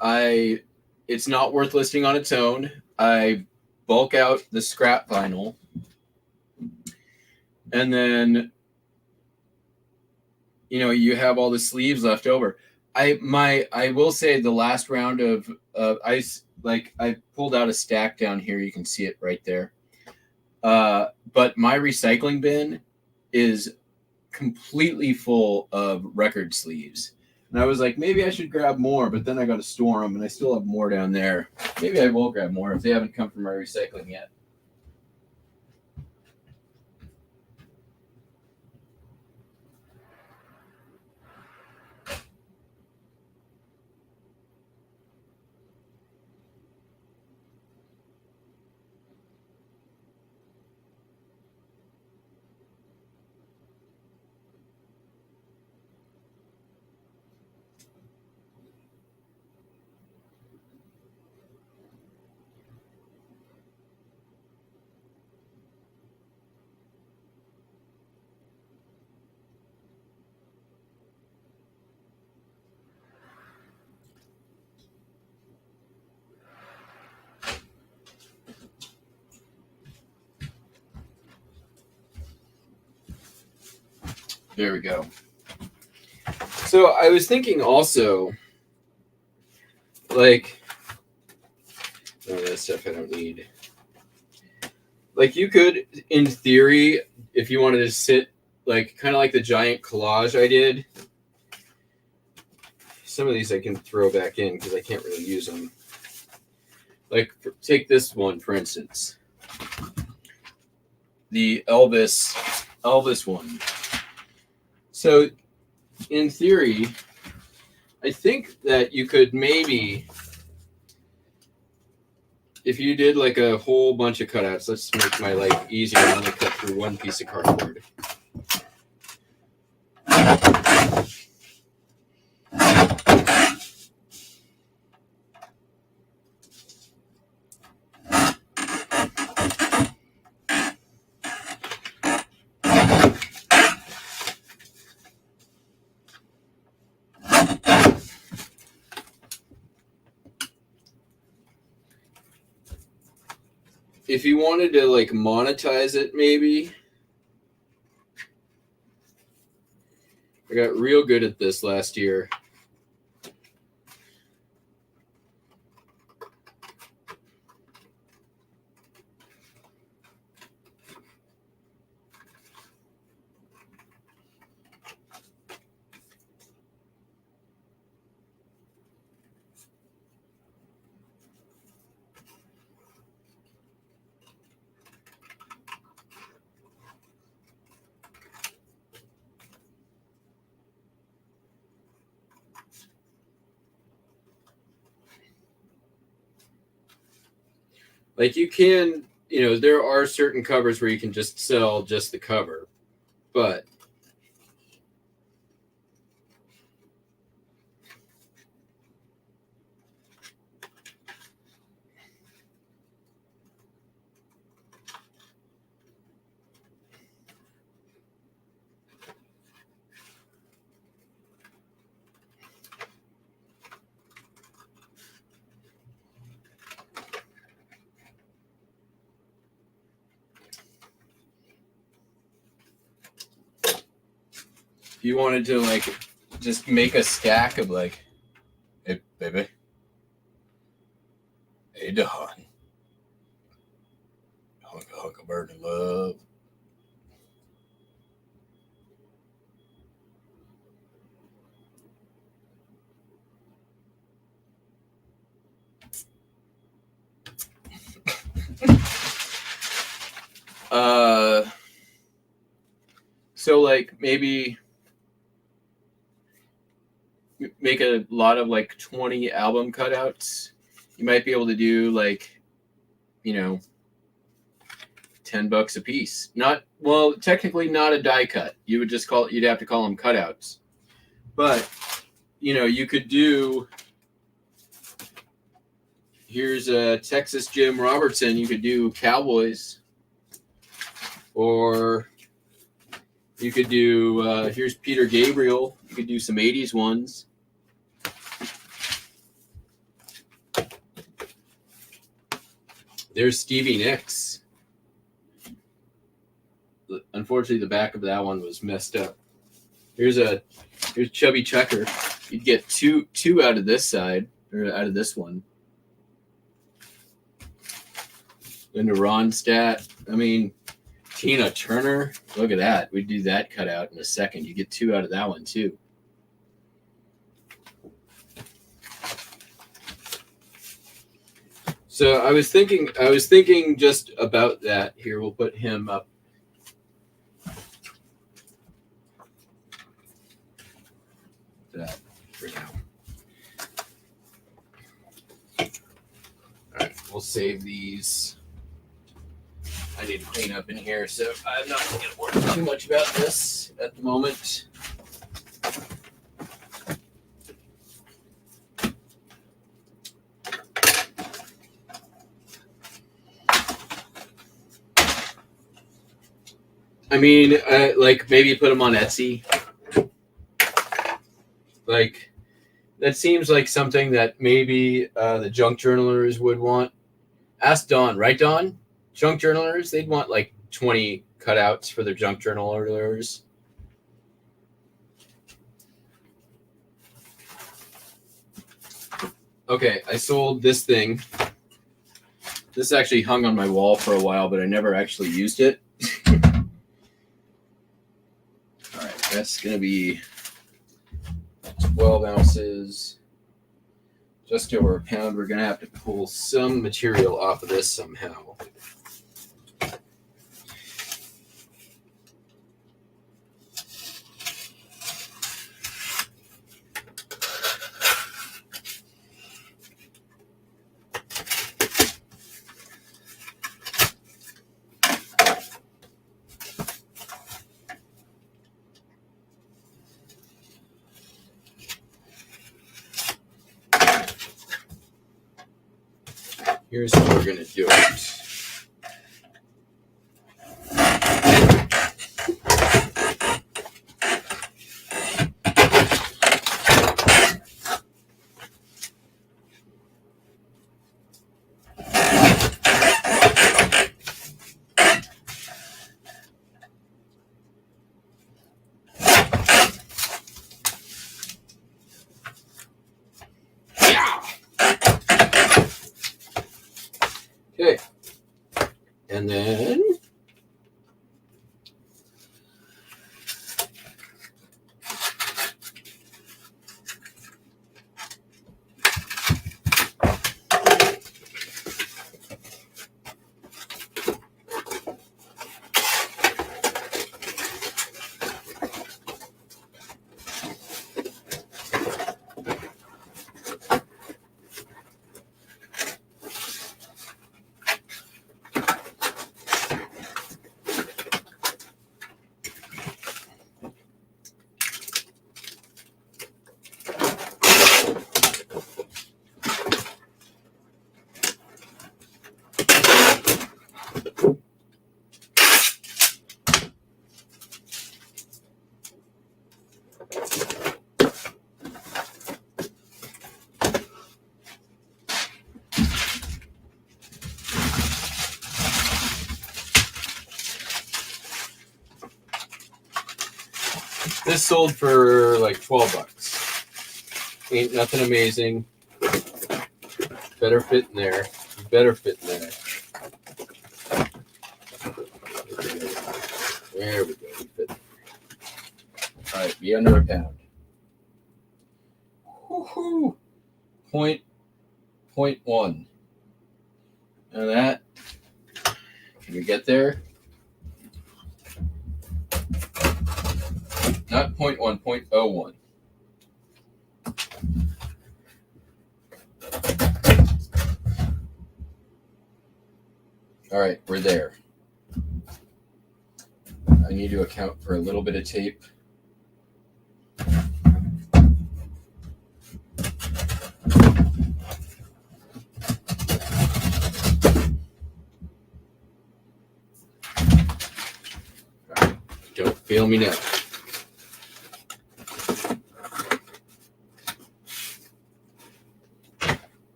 it's not worth listing on its own. I bulk out the scrap vinyl, and then you have all the sleeves left over. I will say the last round of I pulled out a stack down here. You can see it right there. But my recycling bin is completely full of record sleeves. And I was like, maybe I should grab more, but then I got to store them, and I still have more down there. Maybe I will grab more if they haven't come from my recycling yet. There we go. So I was thinking also, like, that stuff I don't need. Like, you could, in theory, if you wanted to sit, like, kind of like the giant collage I did. Some of these I can throw back in because I can't really use them. Like, take this one, for instance. The Elvis one. So, in theory, I think that you could maybe, if you did like a whole bunch of cutouts, let's make my life easier and only cut through one piece of cardboard. If you wanted to like monetize it, maybe. I got real good at this last year. Like you can, there are certain covers where you can just sell just the cover, but if you wanted to like just make a stack of like, hey baby, hey Don, hunk of bird in love. So like maybe make a lot of like 20 album cutouts. You might be able to do like, $10 a piece. Technically not a die cut. You'd have to call them cutouts. But, you could do, here's a Texas Jim Robertson. You could do Cowboys. Or you could do, here's Peter Gabriel. You could do some 80s ones. There's Stevie Nicks. Unfortunately, the back of that one was messed up. Here's Chubby Checker. You'd get two out of this side, or out of this one. Then to Ronstadt. I mean, Tina Turner. Look at that. We'd do that cutout in a second. You get 2 out of that one too. So I was thinking just about that. Here, we'll put him up. That for now. All right, we'll save these. I need to clean up in here, so I'm not going to worry too much about this at the moment. I mean, like maybe put them on Etsy. Like that seems like something that maybe the junk journalers would want. Ask Dawn, right, Dawn? Junk journalers, they'd want like 20 cutouts for their junk journalers. Okay, I sold this thing. This actually hung on my wall for a while, but I never actually used it. All right, that's going to be 12 ounces, just over a pound. We're going to have to pull some material off of this somehow. Here's how we're going to do it. Okay, This sold for like $12. Ain't nothing amazing. Better fit in there. Better fit in there. There we go. Fit. All right, be under a pound. Woohoo! 0.1. Now that, can we get there? Not 0.1, 0.01. All right, we're there. I need to account for a little bit of tape. All right, don't fail me now.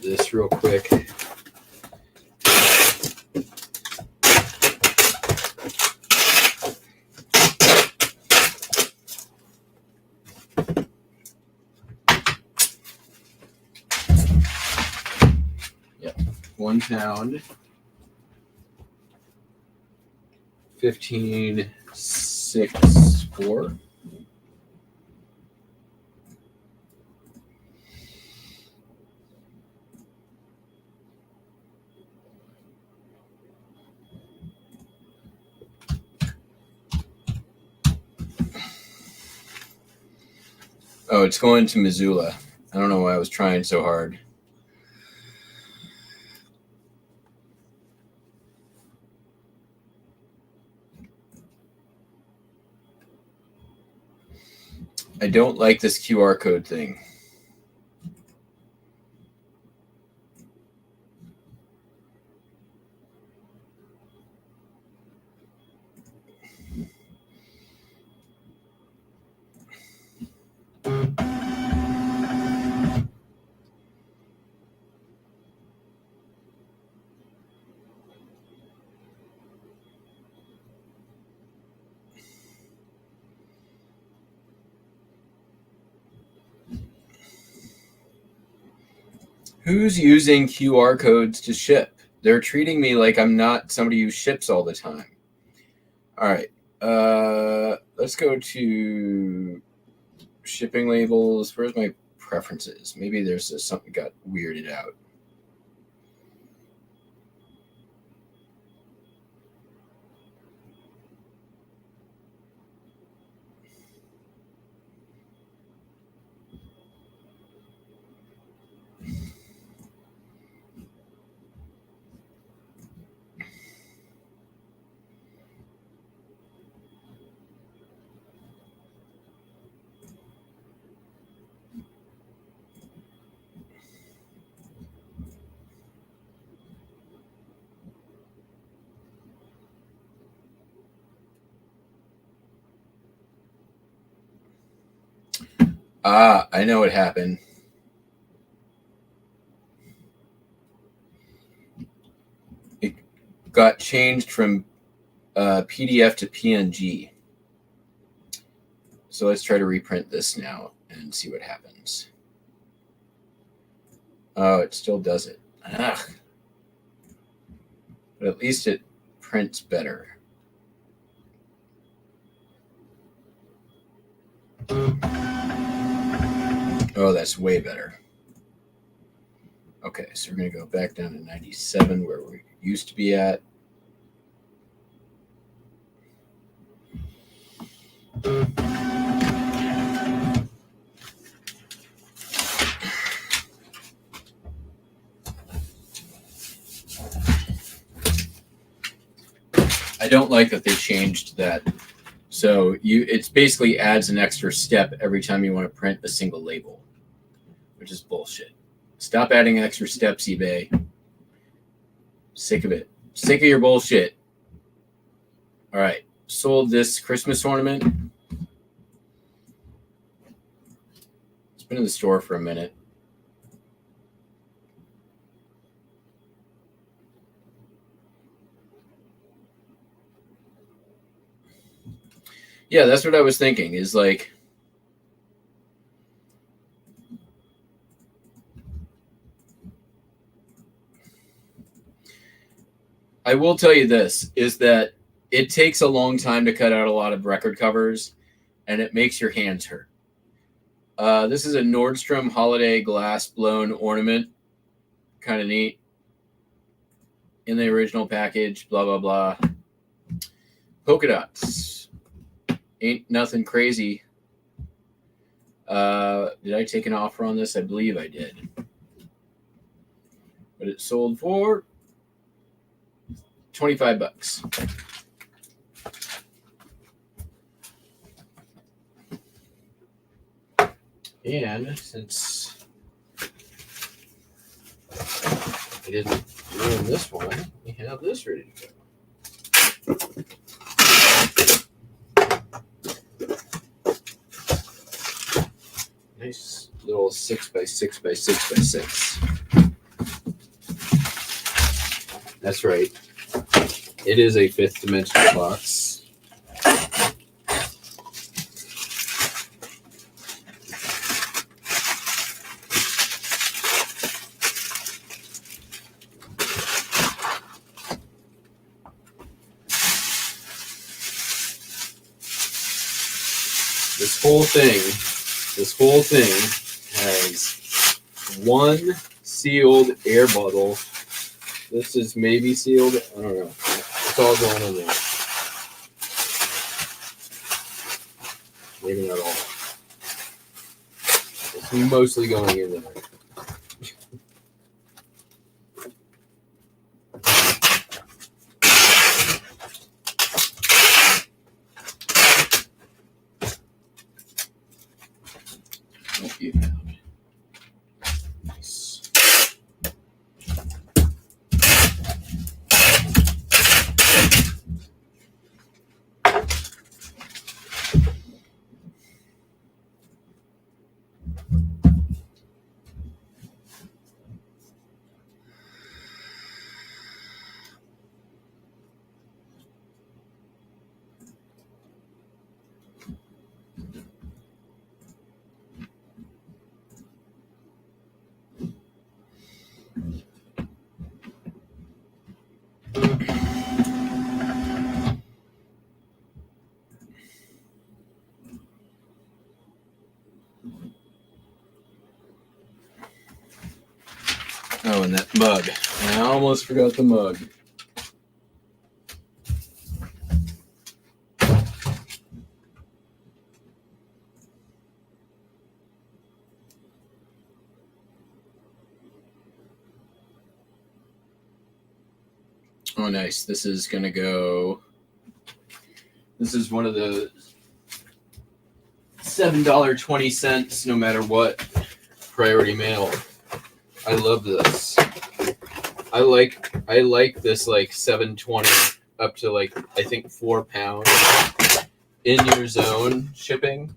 This real quick. Yep, 1 pound, 15.64. Oh, it's going to Missoula. I don't know why I was trying so hard. I don't like this QR code thing. Who's using QR codes to ship? They're treating me like I'm not somebody who ships all the time. All right. Let's go to shipping labels. Where's my preferences? Maybe there's something got weirded out. I know what happened. It got changed from PDF to PNG. So let's try to reprint this now and see what happens. Oh, it still does it. Ugh. But at least it prints better. Oh, that's way better. Okay, so we're going to go back down to 97 where we used to be at. don't like that they changed that. So it's basically adds an extra step every time you want to print a single label, which is bullshit. Stop adding extra steps, eBay. Sick of it. Sick of your bullshit. All right. Sold this Christmas ornament. It's been in the store for a minute. Yeah, that's what I was thinking, is like, I will tell you this, is that it takes a long time to cut out a lot of record covers, and it makes your hands hurt. This is a Nordstrom holiday glass blown ornament. Kind of neat. In the original package, blah, blah, blah. Polka dots. Ain't nothing crazy. Did I take an offer on this? I believe I did. But it sold for $25. And since I didn't ruin this one, we have this ready to go. Nice little 6x6x6x6. That's right. It is a 5th dimensional box. This whole thing has one sealed air bottle. This is maybe sealed. I don't know. It's all going in there. Maybe not all. It's mostly going in there. What you found? Nice. Oh, and that mug. I almost forgot the mug. Oh, nice. This is going to go... This is one of the $7.20 no matter what priority mail. I love this. I like this like $7.20 up to like I think £4 in your zone shipping.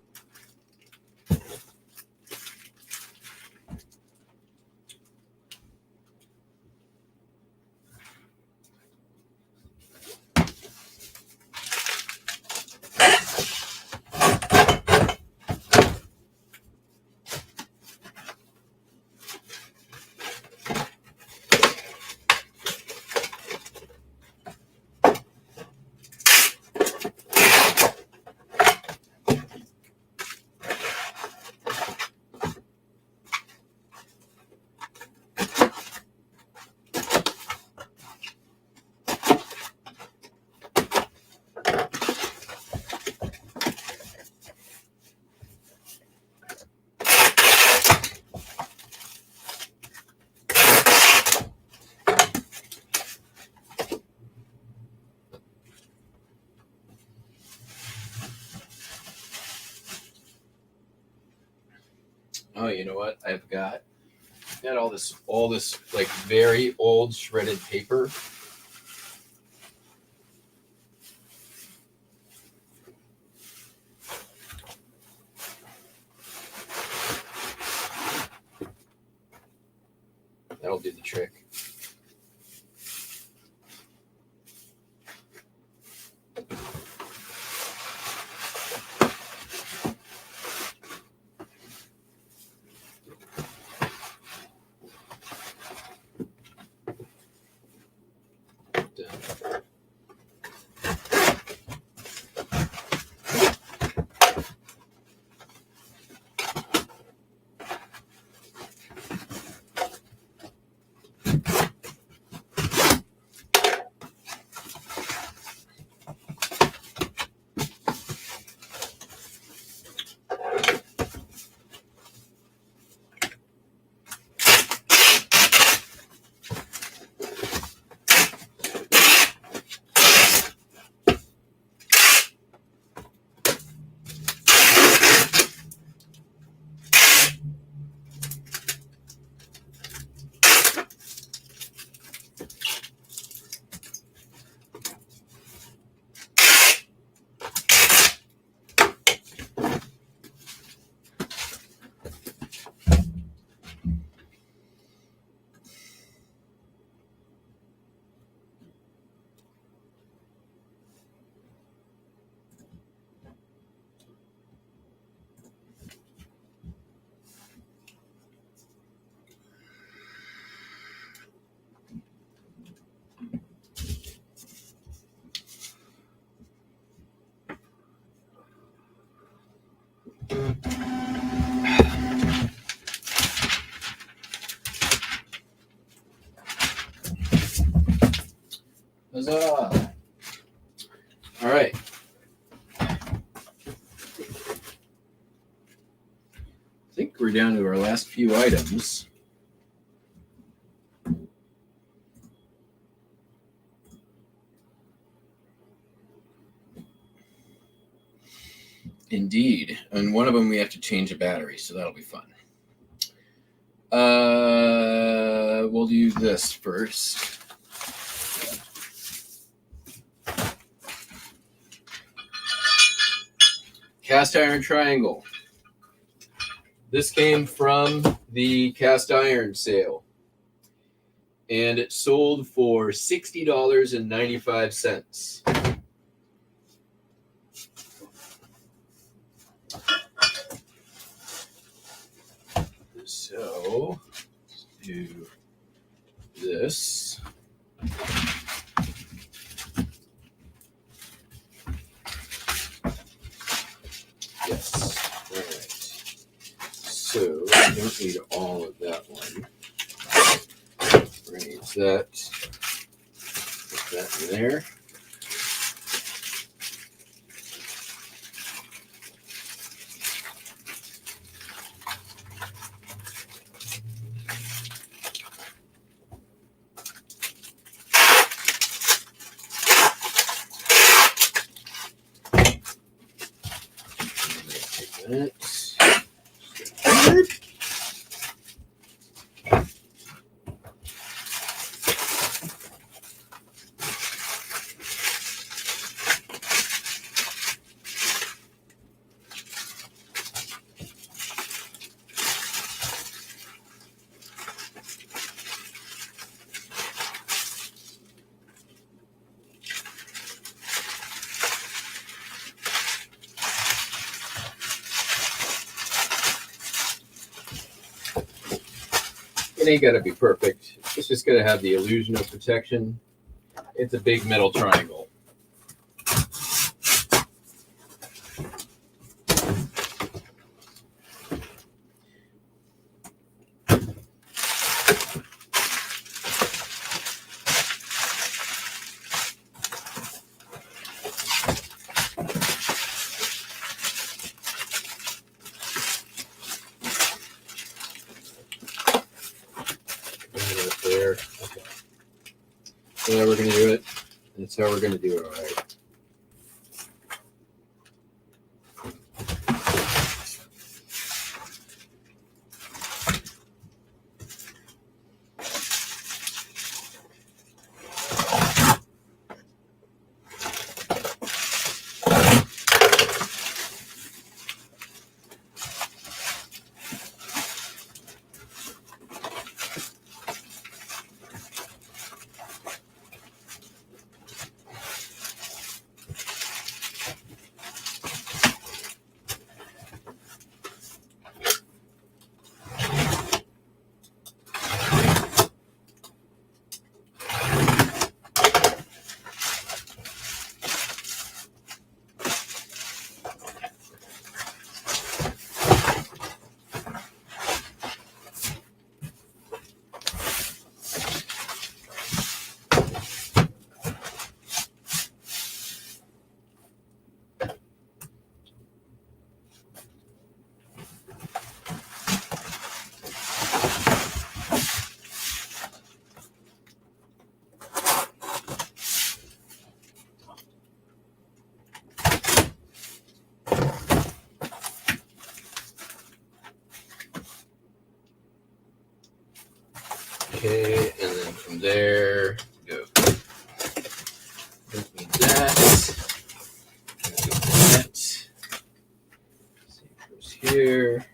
Oh, you know what? I've got all this like very old shredded paper. That'll do the trick. Huzzah! All right. I think we're down to our last few items. Indeed. And one of them we have to change a battery, so that'll be fun. We'll do this first. Cast iron triangle. This came from the cast iron sale, and it sold for $60.95. So, let's do this. Yes. All right. So, I don't need all of that one. Raise that. Put that in there. It ain't got to be perfect. It's just got to have the illusion of protection. It's a big metal triangle. There. Okay. So now we're going to do it. That's how we're going to do it, all right. there. Go. Don't need that. That. Same goes here.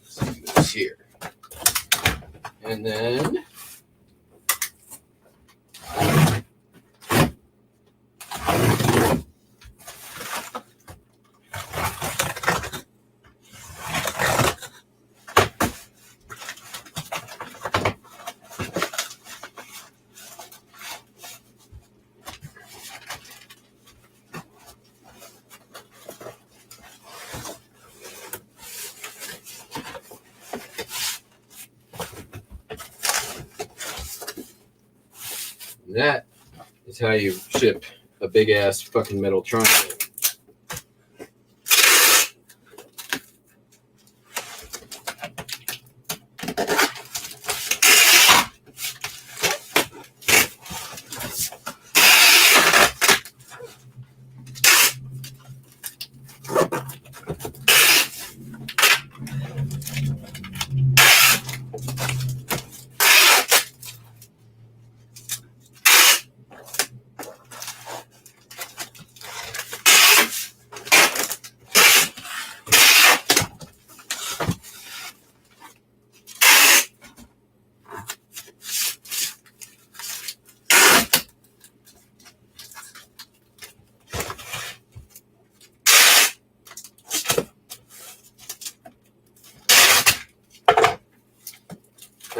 Same goes here. And then that is how you ship a big ass fucking metal triangle.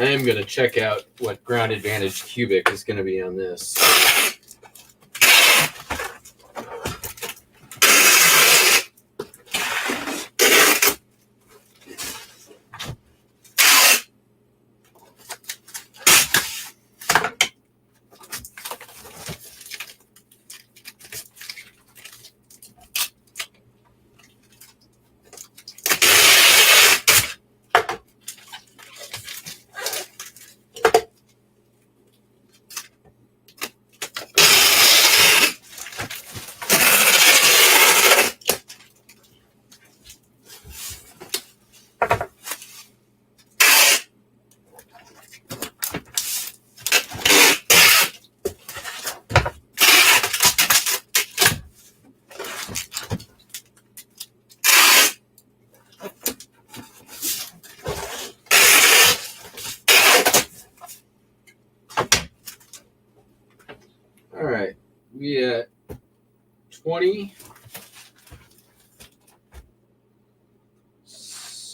I am going to check out what ground advantage cubic is going to be on this. All right, we at 20,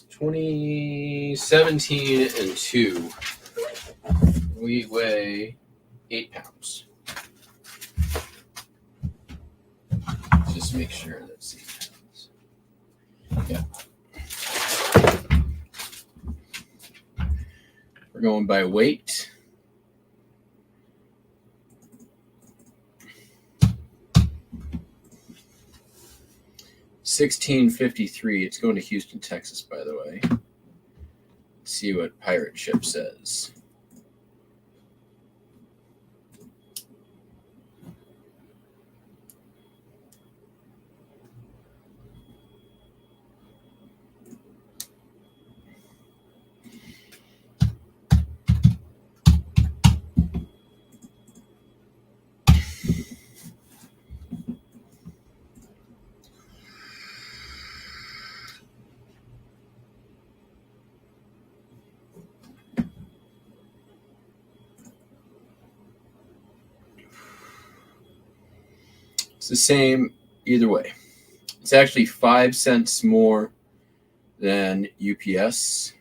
2017 and 2. We weigh 8 pounds. Just make sure that's 8 pounds. Yeah. We're going by weight. $16.53. It's going to Houston, Texas, by the way. Let's see what Pirate Ship says. It's the same either way. It's actually 5 cents more than UPS.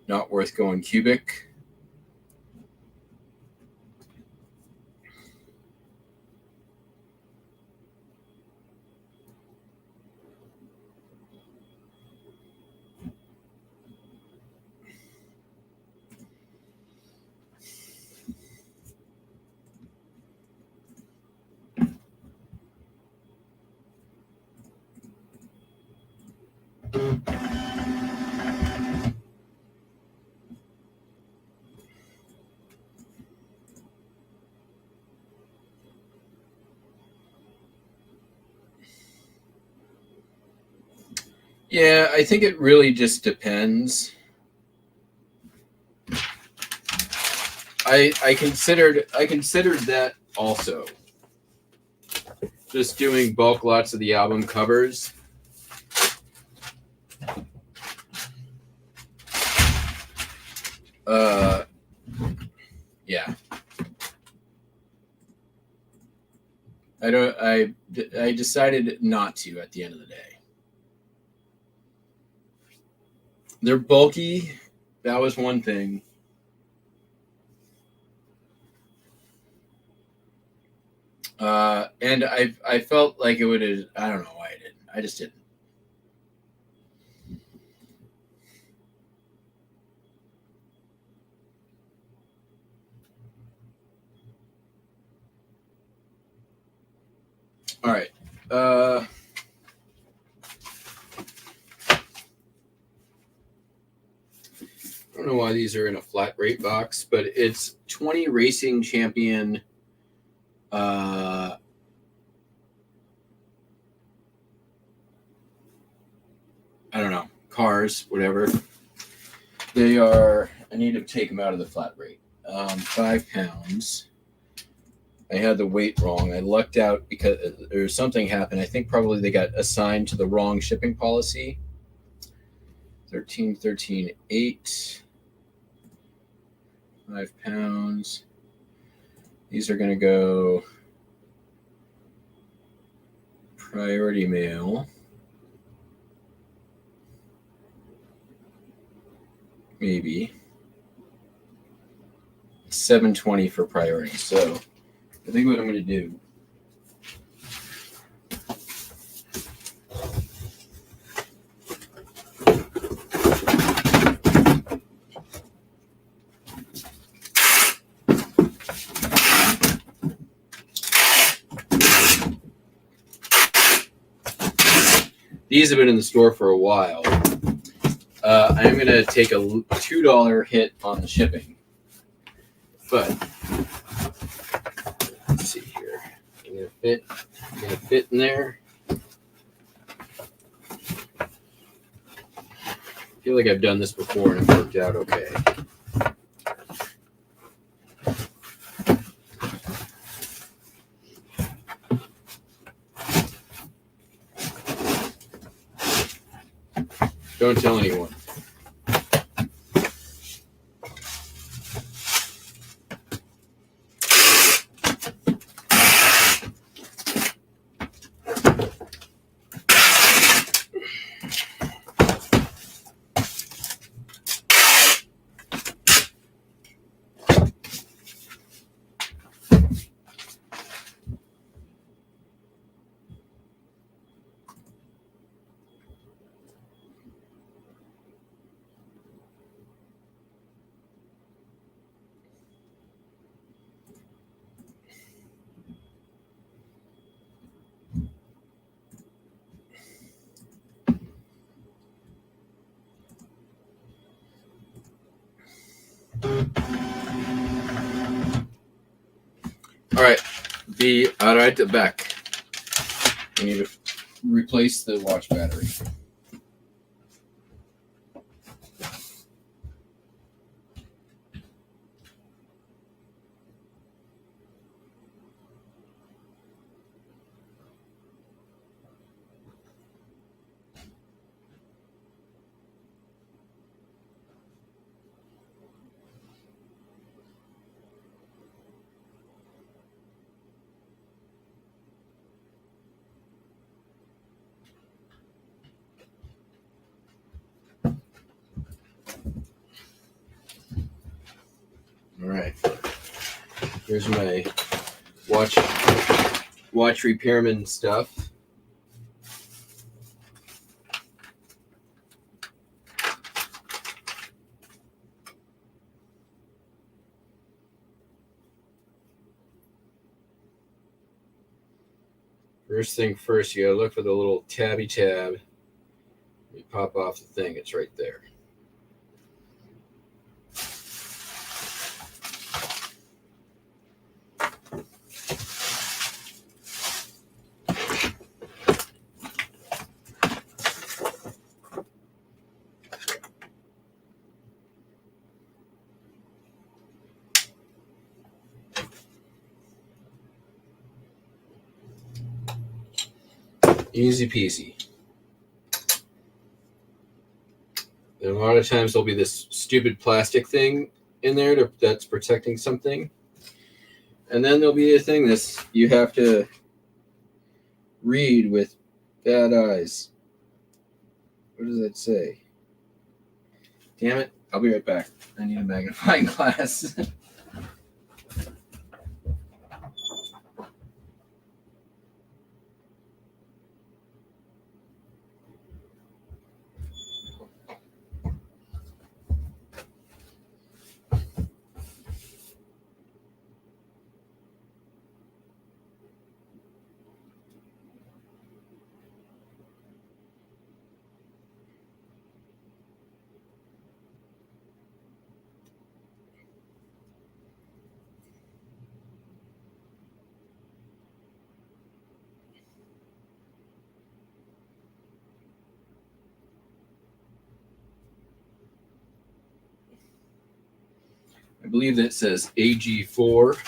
Not worth going cubic. Yeah, I think it really just depends. I considered that also. Just doing bulk lots of the album covers. Yeah. I decided not to at the end of the day. They're bulky. That was one thing. And I felt like it would have, I don't know why I didn't. I just didn't. All right. I don't know why these are in a flat rate box, but it's 20 Racing Champion. I don't know, cars, whatever. They are, I need to take them out of the flat rate. 5 pounds. I had the weight wrong. I lucked out because there's something happened. I think probably they got assigned to the wrong shipping policy. 13.8. 5 pounds. These are going to go priority mail. Maybe. $7.20 for priority. So I think what I'm going to do. These have been in the store for a while. I'm going to take a $2 hit on the shipping. But let's see here. I'm going to fit in there. I feel like I've done this before and it worked out okay. Don't tell anyone. All right, be right back. I need to replace the watch battery. All right. Here's my watch repairman stuff. First thing first, you gotta look for the little tabby tab. You pop off the thing, it's right there. Easy peasy. And a lot of times there'll be this stupid plastic thing in there that's protecting something. And then there'll be a thing that you have to read with bad eyes. What does that say? Damn it. I'll be right back. I need a magnifying glass. I believe that says AG4.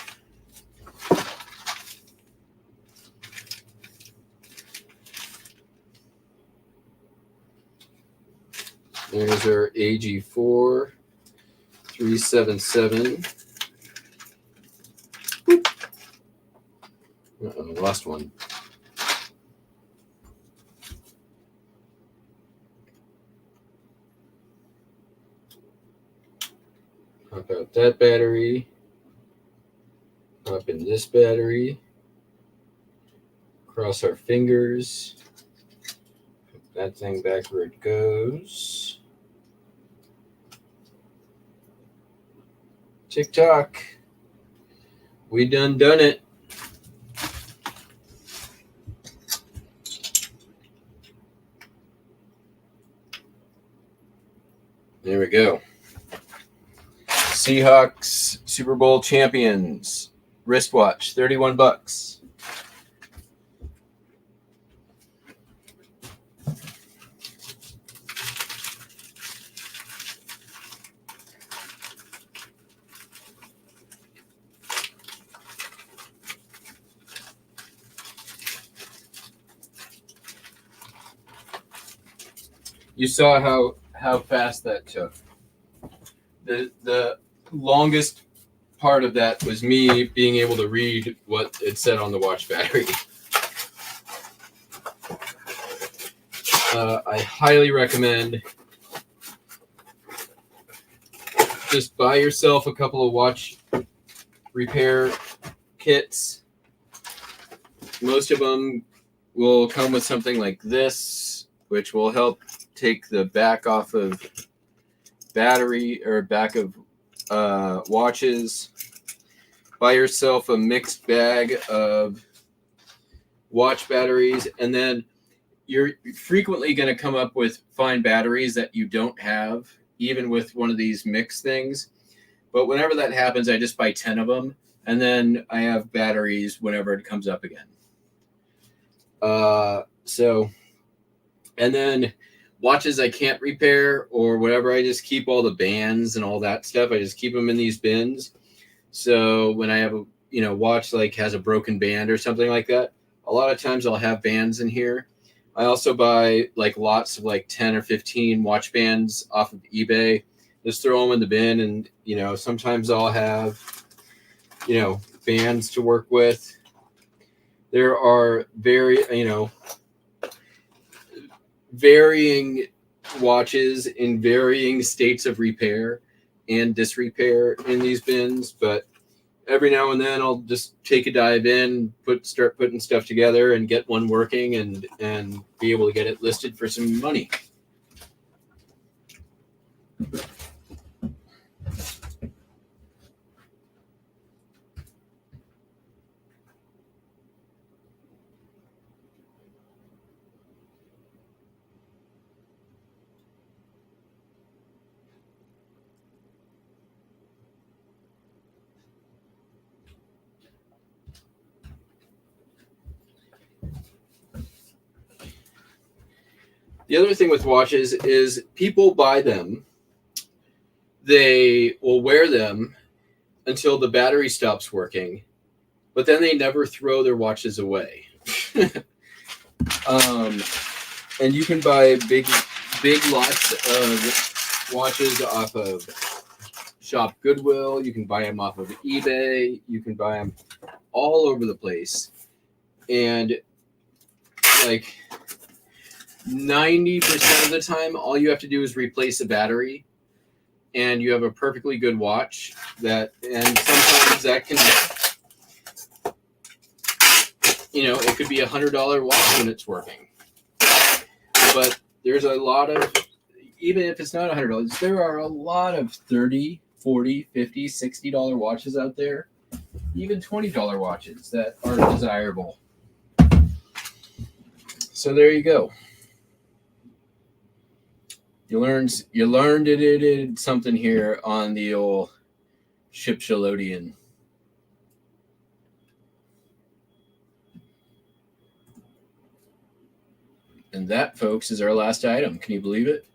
There's our AG4 377. Uh-oh, lost one. Pop out that battery. Pop in this battery. Cross our fingers. Put that thing back where it goes. TikTok. We done it. There we go. Seahawks Super Bowl champions wristwatch, $31. You saw how fast that took. The longest part of that was me being able to read what it said on the watch battery. I highly recommend just buy yourself a couple of watch repair kits. Most of them will come with something like this, which will help take the back off of battery or back of watches. Buy yourself a mixed bag of watch batteries, and then you're frequently going to come up with fine batteries that you don't have, even with one of these mixed things. But whenever that happens, I just buy 10 of them, and then I have batteries whenever it comes up again. And then watches I can't repair or whatever, I just keep all the bands and all that stuff. I just keep them in these bins. So when I have a watch like has a broken band or something like that, a lot of times I'll have bands in here. I also buy like lots of like 10 or 15 watch bands off of eBay. Just throw them in the bin, and sometimes I'll have bands to work with. There are varying watches in varying states of repair and disrepair in these bins, but every now and then I'll just take a dive in, start putting stuff together and get one working and be able to get it listed for some money. The other thing with watches is people buy them, they will wear them until the battery stops working, but then they never throw their watches away. And you can buy big lots of watches off of Shop Goodwill. You can buy them off of eBay. You can buy them all over the place. And like 90% of the time, all you have to do is replace a battery, and you have a perfectly good watch. And sometimes that can, it could be $100 watch when it's working. But there's a lot of, even if it's not $100, there are a lot of $30, $40, $50, $60 watches out there, even $20 watches that are desirable. So there you go. You learned something here on the old Shipshow. And that, folks, is our last item. Can you believe it?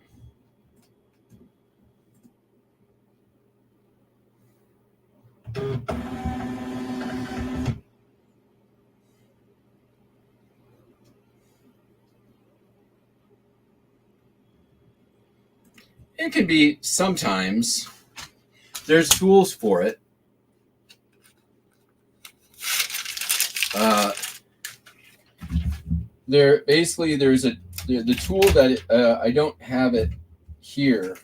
It can be sometimes. There's tools for it. There's the tool that I don't have it here.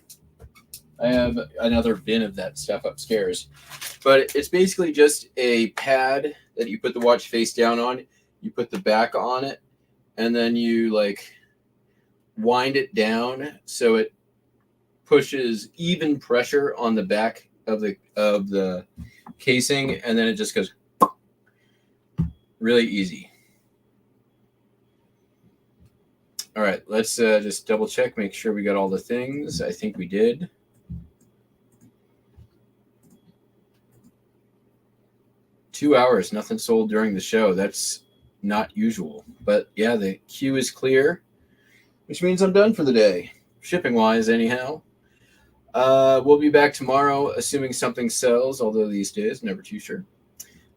I have another bin of that stuff upstairs, but it's basically just a pad that you put the watch face down on. You put the back on it, and then you wind it down so it pushes even pressure on the back of the casing, and then it just goes really easy. All right, let's just double check, make sure we got all the things. I think we did. Two hours, nothing sold during the show. That's not usual. But yeah, the queue is clear, which means I'm done for the day, shipping-wise anyhow. We'll be back tomorrow, assuming something sells, although these days, never too sure.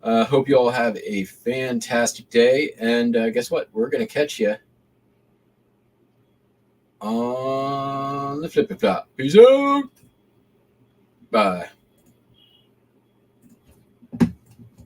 Hope you all have a fantastic day, and guess what? We're going to catch you on the Flip-Flop. Peace out! Bye.